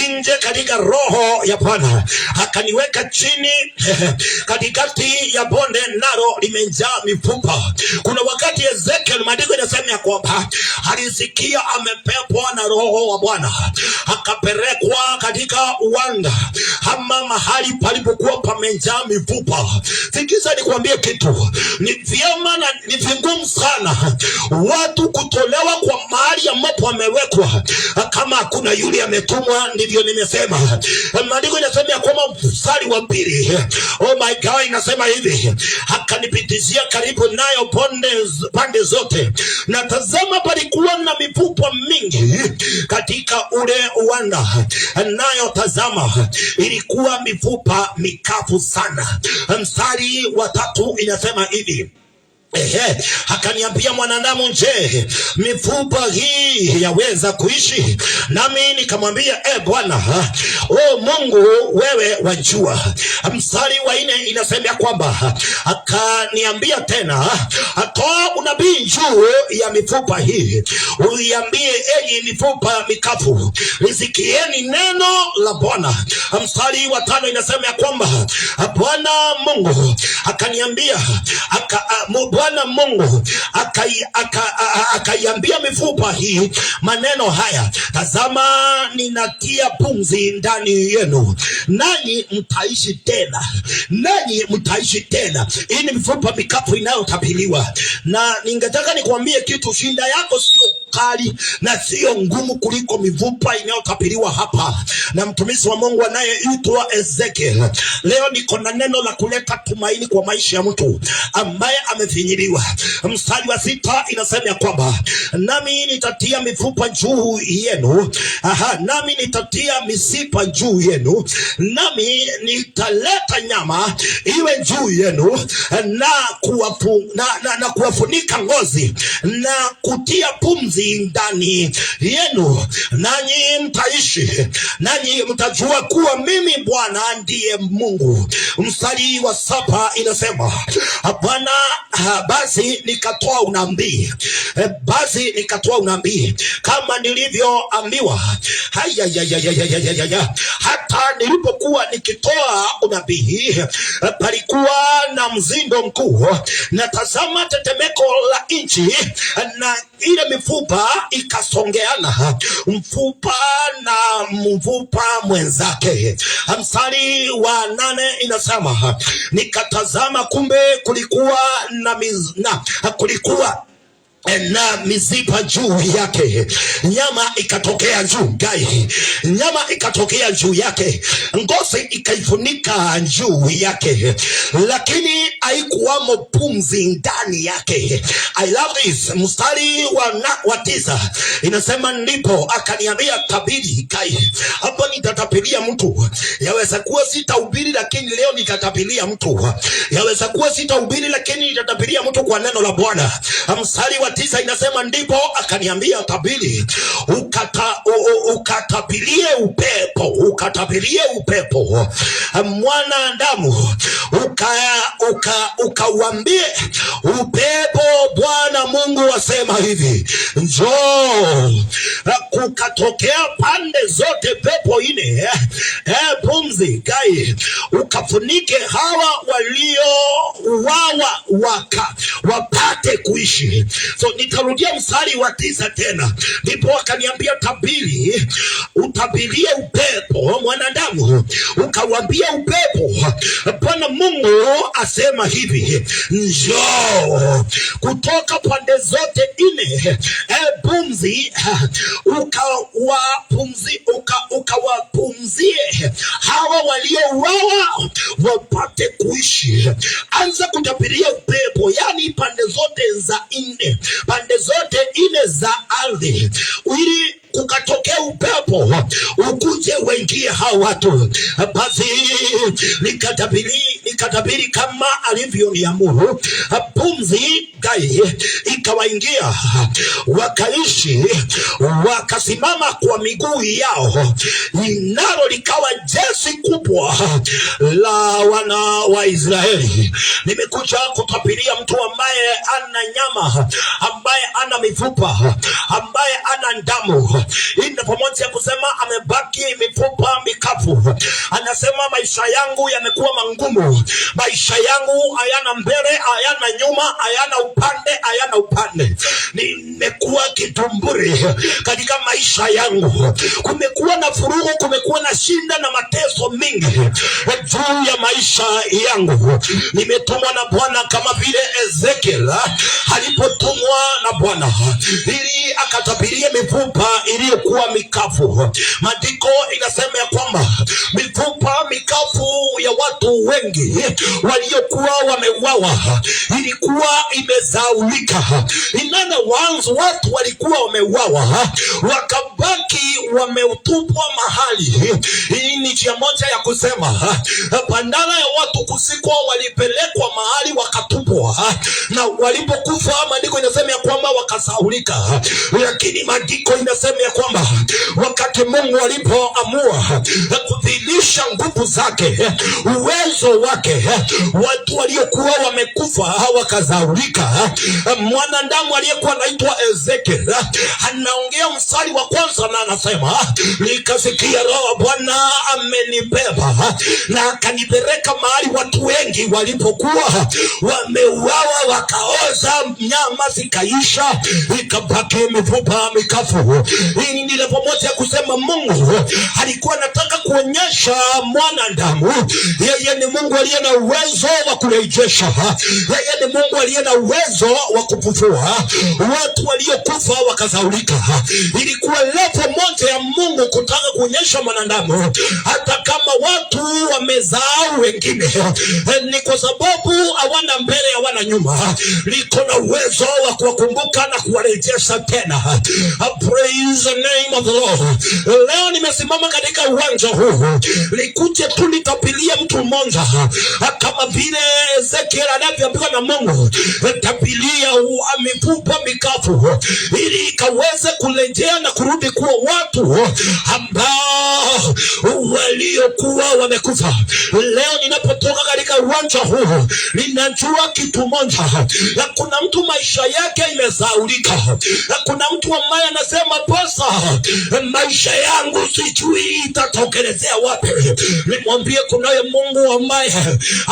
[SPEAKER 1] nje katika roho ya Bwana, akaniweka chini katikati ya bonde, nalo limejaa mifupa. Kuna wakati Ezekiel, maandiko yanasema ya kwamba alisikia amepepwa na roho wa Bwana, akapelekwa katika uwanda ama mahali palipokuwa pamejaa mifupa. Sikiza nikwambie kitu, ni vyema na ni vigumu sana watu kutolewa kwa mahali ambapo wamewekwa kama hakuna yule ametumwa. Ndivyo nimesema. Maandiko yanasema ya kwamba mstari wa 2, oh my God, inasema hivi, akanipitizia karibu nayo pande zote, na tazama palikuwa na mifupa mingi katika ule uwanda, nayo tazama ilikuwa mifupa mikavu sana. Mstari wa 3 inasema hivi, akaniambia, mwanadamu, je, mifupa hii yaweza kuishi? Nami nikamwambia, Bwana, Mungu, wewe wajua. Mstari wa 4 inasema kwamba akaniambia tena, toa unabii juu ya mifupa hii, uiambie, enyi mifupa mikavu, lisikieni neno la Bwana. Mstari wa 5 inasema kwamba Bwana Mungu akaniambia, Bwana Mungu akaiambia mifupa hii maneno haya, tazama ninatia pumzi ndani yenu, nanyi mtaishi tena, nanyi mtaishi tena. Hii ni mifupa mikavu inayotapiliwa. Na ningetaka nikwambie kitu, shinda yako sio kali na sio ngumu kuliko mifupa inayotapiliwa hapa na mtumishi wa Mungu anayeitwa Ezekiel. Leo niko na neno la kuleta tumaini kwa maisha ya mtu ambaye amefinyiliwa. Mstari wa 6 inasema kwamba nami nitatia mifupa juu yenu, nami nitatia misipa juu yenu, nami nitaleta nyama iwe juu yenu na kuwafunika ngozi na kutia pumzi ndani yenu, nanyi mtaishi, nanyi mtajua kuwa mimi Bwana ndiye Mungu. Mstari wa 7 inasema Bwana, basi nikatoa unabii, kama nilivyoambiwa. Hata nilipokuwa nikitoa unabii, palikuwa na mzindo mkuu, na tazama tetemeko la nchi, na ile mifupa ikasongeana, mfupa na mfupa mwenzake. Mstari wa 8 inasema nikatazama, kumbe kulikuwa na mizipa juu yake, nyama ikatokea juu, nyama ikatokea juu yake, ngozi ikaifunika juu yake, lakini haikuwamo pumzi ndani yake. I love this. Mstari wa 9 inasema ndipo akaniambia, tabiri. Hapo nitatapilia mtu. Yaweza kuwa sitahubiri, lakini leo nitatapilia mtu. Yaweza kuwa sitahubiri, lakini nitatapilia mtu kwa neno la Bwana. Mstari wa 9 inasema ndipo akaniambia, tabiri, ukatapilie upepo, mwanadamu, ukauambie upepo, Bwana Mungu asema hivi, njoo. Kukatokea pande zote pepo 4, pumzi ukafunike hawa waliouawa wapate kuishi. So nitarudia mstari wa 9 tena. Ndipo akaniambia, tabiri, utabirie upepo, mwanadamu, ukauambia upepo, Bwana Mungu asema hivi, njoo. Kutoka pande zote 4, pumzi, ukawapumzie hawa waliouawa wapate kuishi. Anza kutabiria upepo, yani pande zote za 4, pande zote 4 za ardhi, ili kukatokea upepo ukuje uingie hao watu. Basi nikatabiri kama alivyoniamuru, pumzi gai ikawaingia, wakaishi, wakasimama kwa miguu yao, nalo likawa jeshi kubwa la wana wa Israeli. Nimekuja kutabiria mtu ambaye ana nyama, ambaye ana mifupa, ambaye ana damu, ina pamoja kusema amebaki mifupa mikavu. Anasema maisha yangu yamekuwa mangumu, maisha yangu hayana mbele, hayana nyuma, hayana upande. Nimekuwa kitumburi katika maisha yangu. Kumekuwa na furugu, kumekuwa na shinda na mateso mingi juu ya maisha yangu. Nimetumwa na Bwana kama vile Ezekiel alipotumwa na Bwana ili akatabirie mifupa iliyokuwa mikavu. Maandiko inasema ya kwamba mifupa mikavu ya watu wengi waliokuwa wameuawa ilikuwa imezaulika. Inana watu walikuwa wameuawa wakabaki wameutupwa mahali. Hii ni njia moja ya kusema bandala ya watu kusikwa walipelekwa mahali wakatupwa, na walipokufa maandiko inasema ya kwamba wakasaulika. Lakini maandiko inasema ya kwamba wakati Mungu alipoamua kudhihirisha nguvu zake, uwezo wake, watu waliokuwa wamekufa wakasaulika. Mwanadamu aliyekuwa anaitwa Ezekiel anaongea mstari wa kwanza na anasema, nikasikia Roho Bwana amenibeba na akanipeleka mahali watu wengi walipokuwa wameuawa, wakaoza, nyama zikaisha, ikabaki mifupa mikavu. Hii ni ile pamoja kusema Mungu alikuwa anataka kuonyesha mwanadamu yeye ni Mungu aliye na uwezo wa kurejesha, yeye ni Mungu aliye na uwezo wa kufufua watu waliokufa wakasaulika. Ilikuwa lepo moja ya Mungu kutaka kuonyesha mwanadamu hata kama watu wamezao wengine, ni kwa sababu hawana mbele, hawana nyuma, liko na uwezo wa kuwakumbuka na kuwarejesha tena. Praise the name of the Lord. Leo nimesimama katika uwanja huu likuje tu nitapilia mtu mmoja kama vile Ezekiel anavyoambiwa na Mungu, tapilia mifupa mikavu ili ikaweze kurejea na kurudi kuwa watu ambao waliokuwa wamekufa. Leo ninapotoka katika uwanja huu ninajua kitu moja, kuna mtu maisha yake imesaulika. Kuna mtu ambaye anasema pasa maisha yangu sijui itatokelezea wapi. Nimwambie kunaye Mungu ambaye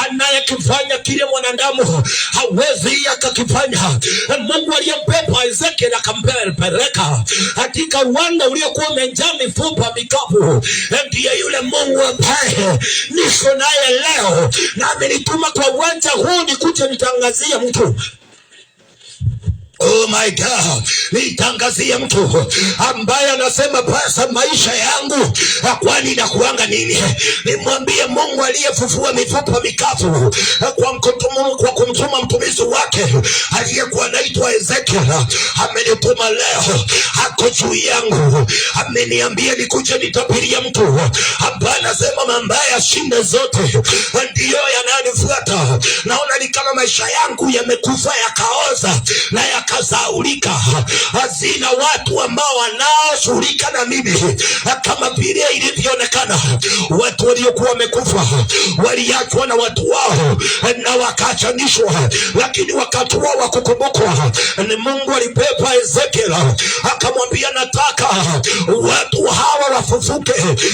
[SPEAKER 1] anayekifanya kile mwanadamu hawezi akakifanya. Mungu aliyembeba Ezekiel akampeleka katika uwanda uliokuwa umejaa mifupa mikavu, ndiye yule Mungu ambaye niko naye leo, na amenituma kwa uwanja huu nikuje nitangazie mtu. Oh my God, nitangazie mtu ambaye anasema basa maisha yangu kwani inakuanga nini? Nimwambie Mungu aliyefufua mifupa mikavu kwa kumtuma mtumishi wake aliyekuwa anaitwa Ezekiel, amenituma leo, hako juu yangu, ameniambia nikuje nitabirie mtu ambaye anasema mambaya shinde zote ndiyo yananifuata. Naona ni kama maisha yangu yamekufa, yakaoza na yakasaulika. Hazina watu ambao wanaoshughulika na mimi kama vile ilivyoonekana. Watu waliokuwa wamekufa waliachwa na watu wao na wakaachanishwa, lakini wakati wao wa kukumbukwa ni Mungu alibeba Ezekiel akamwambia, nataka watu hawa wafufuke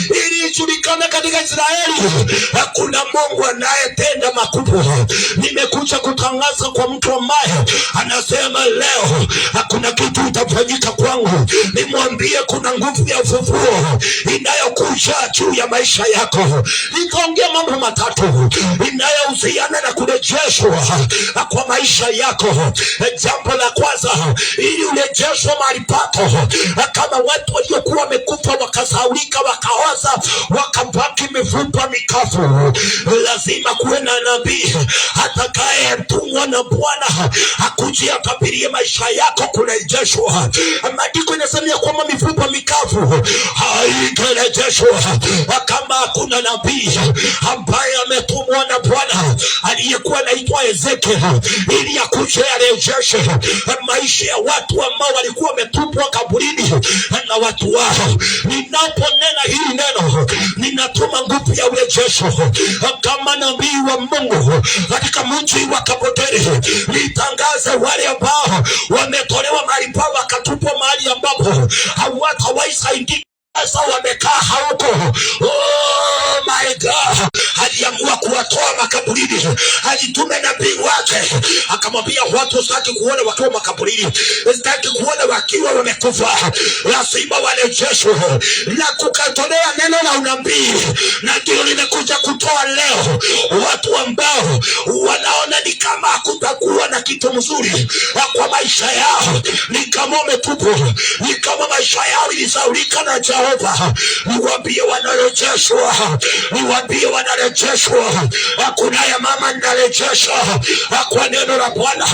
[SPEAKER 1] ili ijulikane katika Israeli hakuna Mungu anayetenda makubwa. Nimekuja kutangaza kwa mtu ambaye anasema leo hakuna kitu itafanyika kwangu. Nimwambie kuna nguvu ya ufufuo inayokuja juu ya maisha yako. Nikaongea mambo matatu inayohusiana na kule kurejeshwa kwa maisha yako. Jambo la kwanza, ili urejeshwe mahali pako, kama watu waliokuwa wamekufa wakasahaulika, wakaoza, wakabaki mifupa mikavu, lazima kuwe na nabii atakayetumwa na Bwana akuje akabirie maisha yako kurejeshwa. Maandiko yanasema kwamba mifupa mikavu haitarejeshwa kama hakuna nabii ambaye ametumwa na Bwana aliyekuwa anaitwa Ezekiel ili akuje arejeshe maisha ya watu ambao walikuwa wametupwa kaburini na watu wao. Ninaponena hili neno, ninatuma nguvu ya urejesho kama nabii wa Mungu katika mji wa Kaboteri. Nitangaze wale ambao wametolewa mahali pao wakatupwa mahali ambapo hawatawaisaidia, sasa wamekaa huko. Oh my God, aliamua kuwatoa makaburini. Alitume nabii wake akamwambia watu, sitaki kuona wakiwa makaburini, sitaki kuona wakiwa wamekufa, lazima warejeshwe. Na kukatolea neno la unabii, na ndio nimekuja kutoa leo. Watu ambao wanaona ni kama hakutakuwa na kitu mzuri kwa maisha yao, ni kama wametupwa, ni kama maisha yao ilisaulika na Jehova, niwaambie wanarejeshwa, niwaambie wanarejeshwa. Hakuna ya mama ninarejesha kwa neno la Bwana.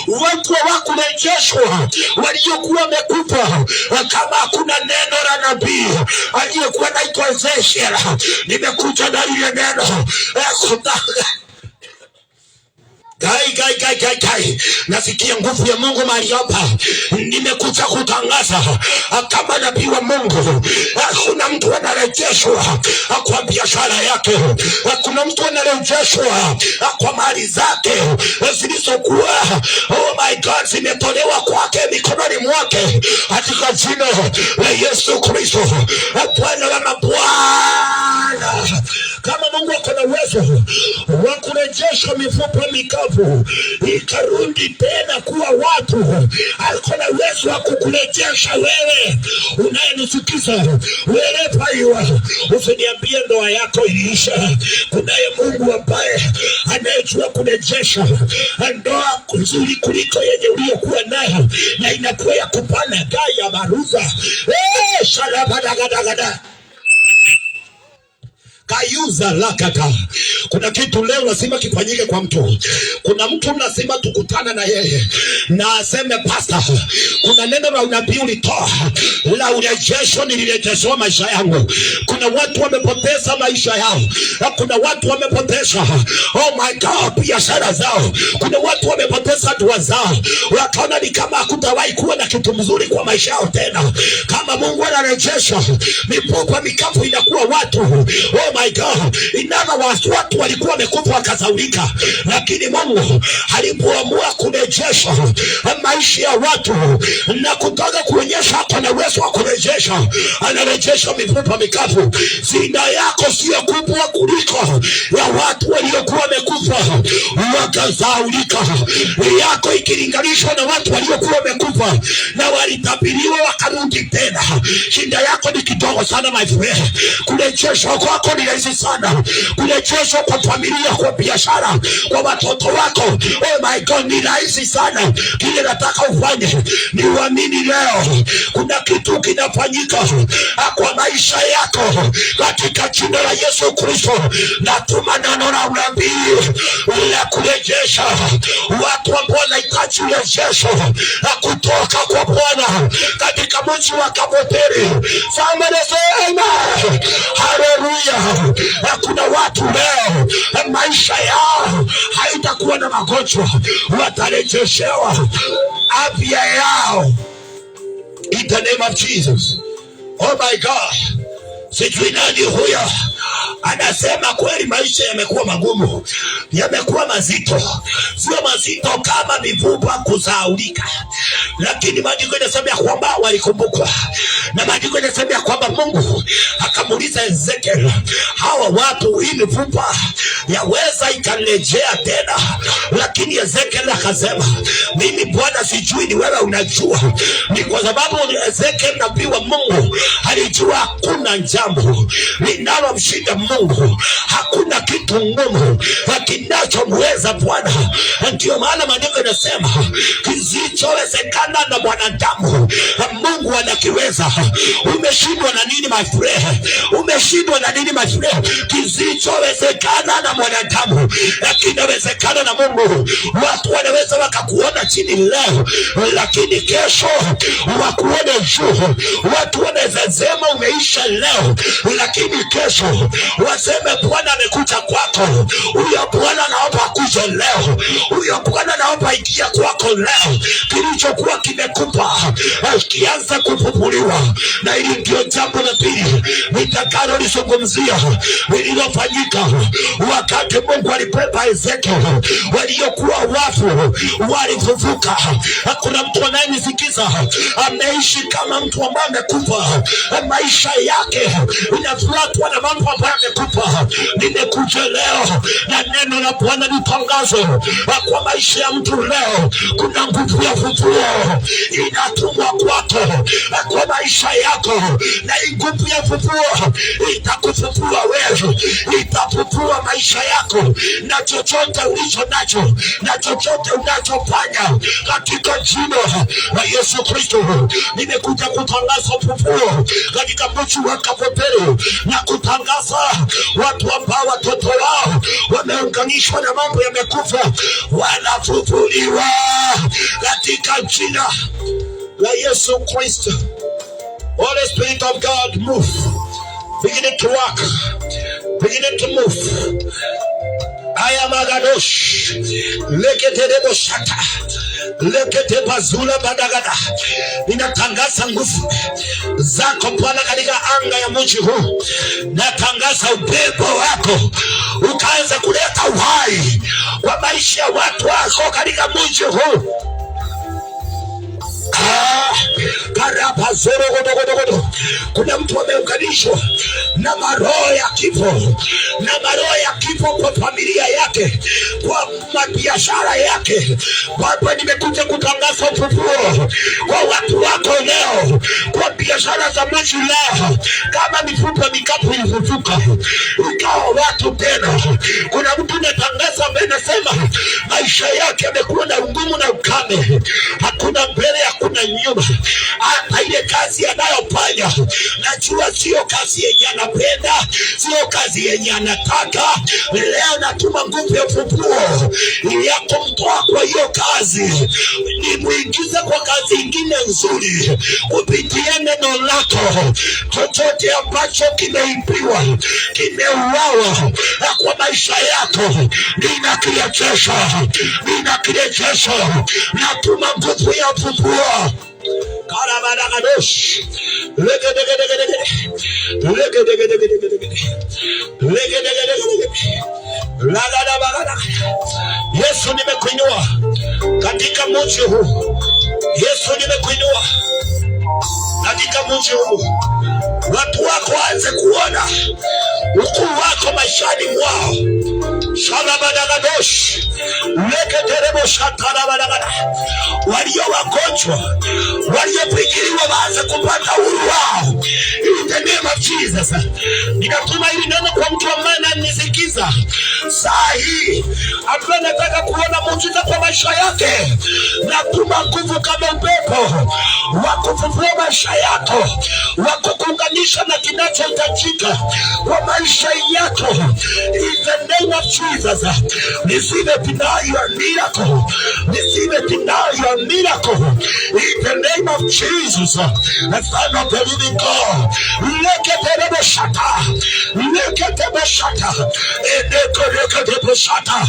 [SPEAKER 1] Watu hawakurejeshwa waliokuwa wamekufa kama hakuna neno la nabii aliyekuwa anaitwa Ezekiel. Nimekuja na ile neno Gai. Nasikia nguvu ya Mungu mahali hapa. Nimekuja kutangaza kama nabii wa Mungu, kuna mtu anarejeshwa kwa biashara yake, kuna mtu anarejeshwa kwa mali zake zilizokuwa, oh my God, zimetolewa kwake mikononi mwake, katika jina la Yesu Kristo, Bwana wa mabwana. Kama Mungu akona uwezo wa kurejesha mifupa mikavu ikarudi tena kuwa watu, akona uwezo wa kukurejesha wewe unayenisikiza. Wewe paiwa, usiniambie ndoa yako iliisha. Kunaye Mungu ambaye anayejua kurejesha ndoa nzuri kuliko yenye uliyokuwa nayo, na inakuwa ya kupana gaya maruza. Shalabadagadagada kayuza lakata. Kuna kitu leo lazima kifanyike kwa mtu. Kuna mtu lazima tukutana na yeye na aseme, pastor, kuna neno la unabii ulitoa la urejesho, nilirejeshewa maisha yangu. Kuna watu wamepoteza maisha yao, kuna watu wamepoteza, oh my God, biashara zao. Kuna watu wamepoteza ndoa zao, wakaona ni kama hakutawahi kuwa na kitu mzuri kwa maisha yao tena. Kama Mungu anarejesha mifupa mikavu, inakuwa watu, oh my God, watu walikuwa wamekufa wakasaulika, lakini Mungu alipoamua kurejesha maisha ya watu na kutaka kuonyesha kuna uwezo wa kurejesha, anarejesha mifupa mikavu. Zina yako sio kubwa kuliko ya watu waliokuwa wamekufa wakasaulika, yako ikilinganishwa na watu waliokuwa wamekufa na walitabiriwa wakarudi tena. Shida yako ni kidogo sana my friend. Kurejesha kwako ni rahisi sana. Kurejesha kwa familia, kwa biashara, kwa watoto wako, oh my God, ni rahisi sana. Kile nataka ufanye ni uamini leo kuna kitu kinafanyika kwa maisha yako katika jina la Yesu Kristo. Natuma neno la unabii la kurejesha watu ambao wanahitaji urejesho kutoka kwa Bwana katika mji wa Kaboteri. Somebody say amen. Hallelujah. Kuna watu leo maisha yao haitakuwa na magonjwa, watarejeshewa afya yao in the name of Jesus. Oh my God. Sijui nani huyo anasema kweli maisha yamekuwa magumu, yamekuwa mazito. Sio mazito kama mifupa kusahaulika, lakini maandiko yanasema kwamba walikumbukwa, na maandiko yanasema kwamba Mungu akamuuliza Ezekiel, hawa watu hii mifupa yaweza ikarejea tena? Lakini Ezekiel akasema, mimi Bwana sijui, ni wewe unajua. Ni kwa sababu Ezekiel nabii wa Mungu alijua kuna njaa jambo linalomshinda Mungu. Hakuna kitu ngumu kinachomweza Bwana. Ndio maana maandiko yanasema kisichowezekana na mwanadamu Mungu anakiweza. Umeshindwa na nini my friend? Umeshindwa na nini my friend? Kisichowezekana na mwanadamu kinawezekana na Mungu. Watu wanaweza wakakuona chini leo, lakini kesho wakuone juu. Watu wanaweza sema umeisha leo, lakini kesho waseme Bwana amekuja kwako. Huyo Bwana naomba akuje leo. Huyo Bwana naomba ingia kwako leo. Kilichokuwa kimekupa kianza kufufuliwa. Na hili ndio jambo la pili nitakalo lizungumzia lililofanyika wakati Mungu alipepa Ezekiel. Waliokuwa wafu walifufuka. Hakuna mtu anayenisikiza ameishi kama mtu ambaye amekufa. Maisha yake inafuatwa na mambo ambayo amekufa. Nimekuja leo na neno la Bwana litangazo kwa maisha ya mtu leo. Kuna nguvu ya ufufuo inatumwa kwako kwa maisha yako, na nguvu ya ufufuo itakufufua wewe, itafufua maisha yako na chochote ulicho nacho na chochote unachofanya katika jina la Yesu Kristo. Nimekuja kutangaza ufufuo katika mji wa Kapopero na kutangaza watu ambao watoto wao wameunganishwa na mambo yamekufa wanafufuliwa katika jina la Yesu Kristo. Holy Spirit of God, move. Begin to work. Begin to move. Aya magadosh. Lekete debo shata. Lekete bazula badagada. Ninatangaza nguvu zako Bwana katika anga ya mji huu. Natangaza upepo wako ukaanza kuleta uhai kwa maisha ya watu wako katika mji huu. Kuna mtu ameunganishwa na maroho ya kifo, na maroho ya kifo kwa familia yake, kwa biashara yake. Baba, nimekuja kutangaza ufufuo kwa watu wako leo, kwa biashara za mji leo. Kama mifupa mikapu ilifufuka ikawa watu tena. Kuna mtu natangaza ambaye nasema maisha yake yamekuwa na ugumu na ukame. Hakuna mbele, hakuna nyuma. Hata ile kazi anayofanya najua sio kazi yenye anapenda, sio kazi yenye anataka. Leo natuma nguvu ya ufufuo ili kumtoa kwa hiyo kazi, nimuingize kwa kazi ingine nzuri kupitia neno lako. Chochote ambacho kimeibiwa, kimeuawa kwa maisha yako, ninakirejesha, ninakirejesha. Natuma nguvu ya ufufuo. Karabadagadosh. Yesu, nimekuinua katika mji huu. Yesu, nimekuinua katika mji huu. Watu wako waanze kuona ukuu wako maishani mwao. Shalabadagadosh. Leketerebo shatarabadagada. Walio wagonjwa, waliopigiliwa waanze kupata uhuru wao. In the name of Jesus. Ninatuma hili neno kwa mtu ambaye ananisikiza saa hii, ambaye nataka kuona muujiza kwa maisha yake. Natuma nguvu kama upepo wa kufufua maisha yako, wa kukuunganisha na kinachohitajika kwa maisha yako. In the name of Jesus. Receive it now, your miracle. Receive it now, your miracle. In the name of Jesus, the Son of the living God. Lekete shata. Lekete shata. Lekete shata.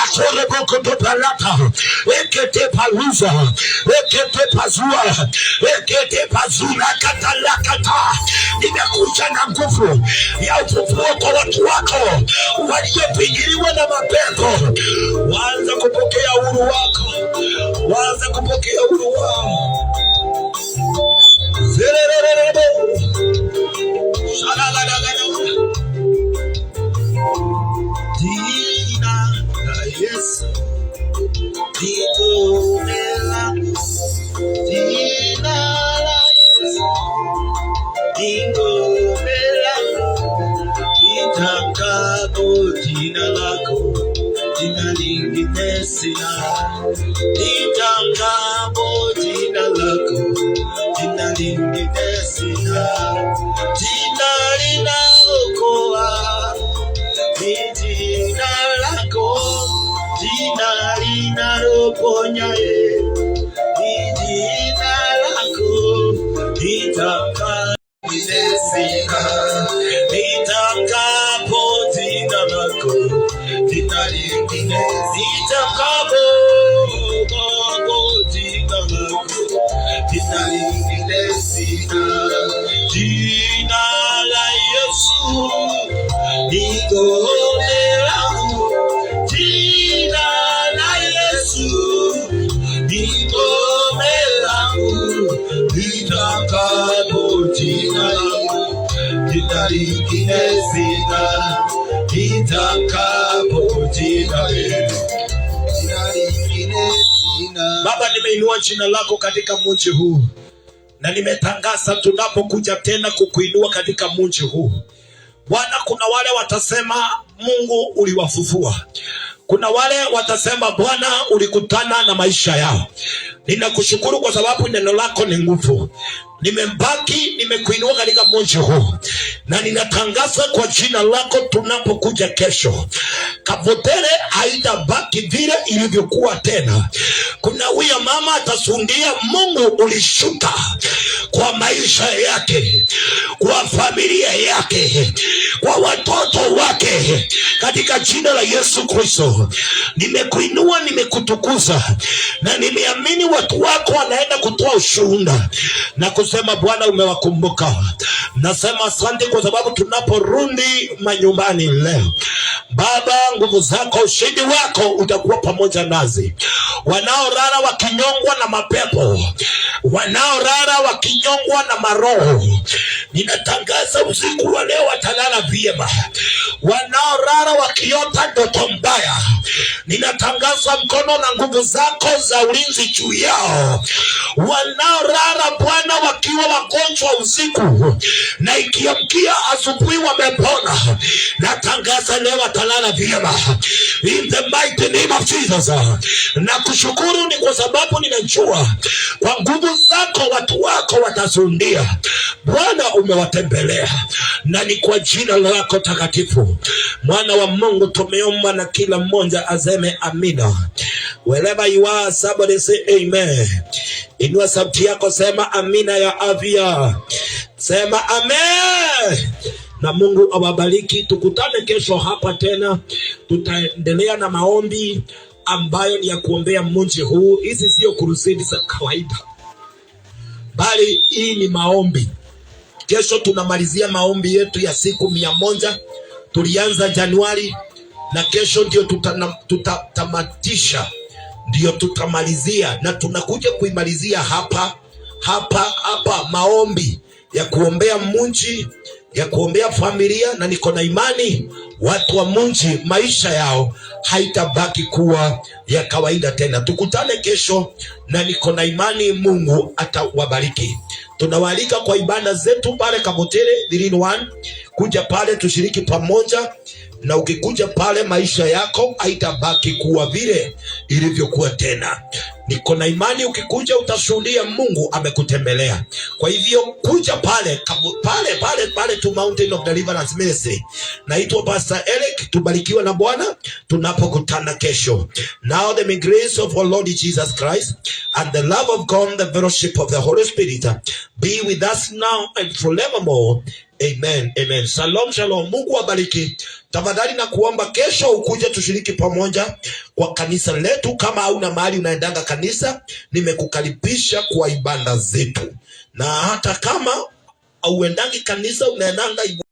[SPEAKER 1] Akorebo kopalata. Lekete paluza. Lekete pazua. Lekete pazula katalakata. Nimekuja na nguvu ya ufufuo kwa watu wako waliopigiliwa na mapepo. Waanze kupokea uhuru wako. Waanze kupokea uhuru wao. Zererererebo. Shalalalala. Dina la Yesu. Dina la Yesu. Dingo bela. lingine sina, nitangapo jina lako, jina lingine sina, jina linaokoa, ni jina lako, jina linaloponya, ni jina lako, nitangapo nitakapo jina lako, jina lingine nitakapo jina lako, jina lingine sina, jina la Yesu ni ngome langu, jina la Yesu ni ngome langu, nitakapo jina lako, jina lingine sina, nitakapo jina lingine sina. Baba, nimeinua jina lako katika mji huu, na nimetangaza tunapokuja tena kukuinua katika mji huu Bwana, kuna wale watasema Mungu uliwafufua, kuna wale watasema Bwana ulikutana na maisha yao. Ninakushukuru kwa sababu neno lako ni nguvu. Nimekuinua katika mji huu, na ninatangaza kwa jina lako tunapokuja kesho, Kapotere haitabaki vile ilivyokuwa tena. Kuna huyo mama atasundia Mungu ulishuka kwa maisha yake, kwa familia yake, kwa watoto wake, katika jina la Yesu Kristo. Nimekuinua, nimekutukuza, na nimeamini watu wako wanaenda kutoa ushuhuda na kusema Bwana umewakumbuka. Nasema asante kwa sababu tunaporudi manyumbani leo, Baba, nguvu zako, ushindi wako utakuwa pamoja nasi. Wanaorara wakinyongwa na mapepo, wanaorara wakinyongwa na maroho, ninatangaza usiku wa leo watalala vyema. Wanaorara wakiota ndoto mbaya, ninatangaza mkono na nguvu zako za ulinzi juu yao. Wanaorara Bwana wakiwa wagonjwa usiku, na ikiamkia asubuhi wamepona, natangaza leo watalala vyema, in the mighty name of Jesus. Na kushukuru ni kwa sababu ninajua kwa nguvu zako watu wako watasundia. Bwana umewatembelea, na ni kwa jina lako takatifu, Mwana wa Mungu tumeomba, na kila mmoja aseme amina. Wherever you are, somebody say amen. Inua sauti yako, sema amina ya afya. Sema amen. Na Mungu awabariki. Tukutane kesho hapa tena. Tutaendelea na maombi ambayo ni ya kuombea mji huu. Hizi sio crusade za kawaida, bali hii ni maombi. Kesho tunamalizia maombi yetu ya siku 100. Tulianza Januari, na kesho ndio tutatamatisha, ndio tutamalizia, na tunakuja kuimalizia hapa maombi ya kuombea mji, ya kuombea familia. Na niko na imani watu wa mji maisha yao haitabaki kuwa ya kawaida tena. Tukutane kesho, na niko na imani Mungu atawabariki. Tunawaalika kwa ibada zetu pale Kapotere 3-in-1. Kuja pale tushiriki pamoja, na ukikuja pale maisha yako haitabaki kuwa vile ilivyokuwa tena. Niko na imani ukikuja utashuhudia Mungu amekutembelea. Kwa hivyo kuja pale to Mountain of Deliverance Ministry. Naitwa Pastor Eric. Tubarikiwa na Bwana tunapokutana kesho. Now the grace of our Lord Jesus Christ and the love of God, the fellowship of the Holy Spirit be with us now and forevermore. Amen. Amen. Shalom, shalom. Mungu abariki. Tafadhali na kuomba kesho ukuje tushiriki pamoja kwa kanisa letu. Kama hauna mahali unaendanga kanisa, nimekukaribisha kwa ibada zetu. Na hata kama auendangi kanisa, unaendanga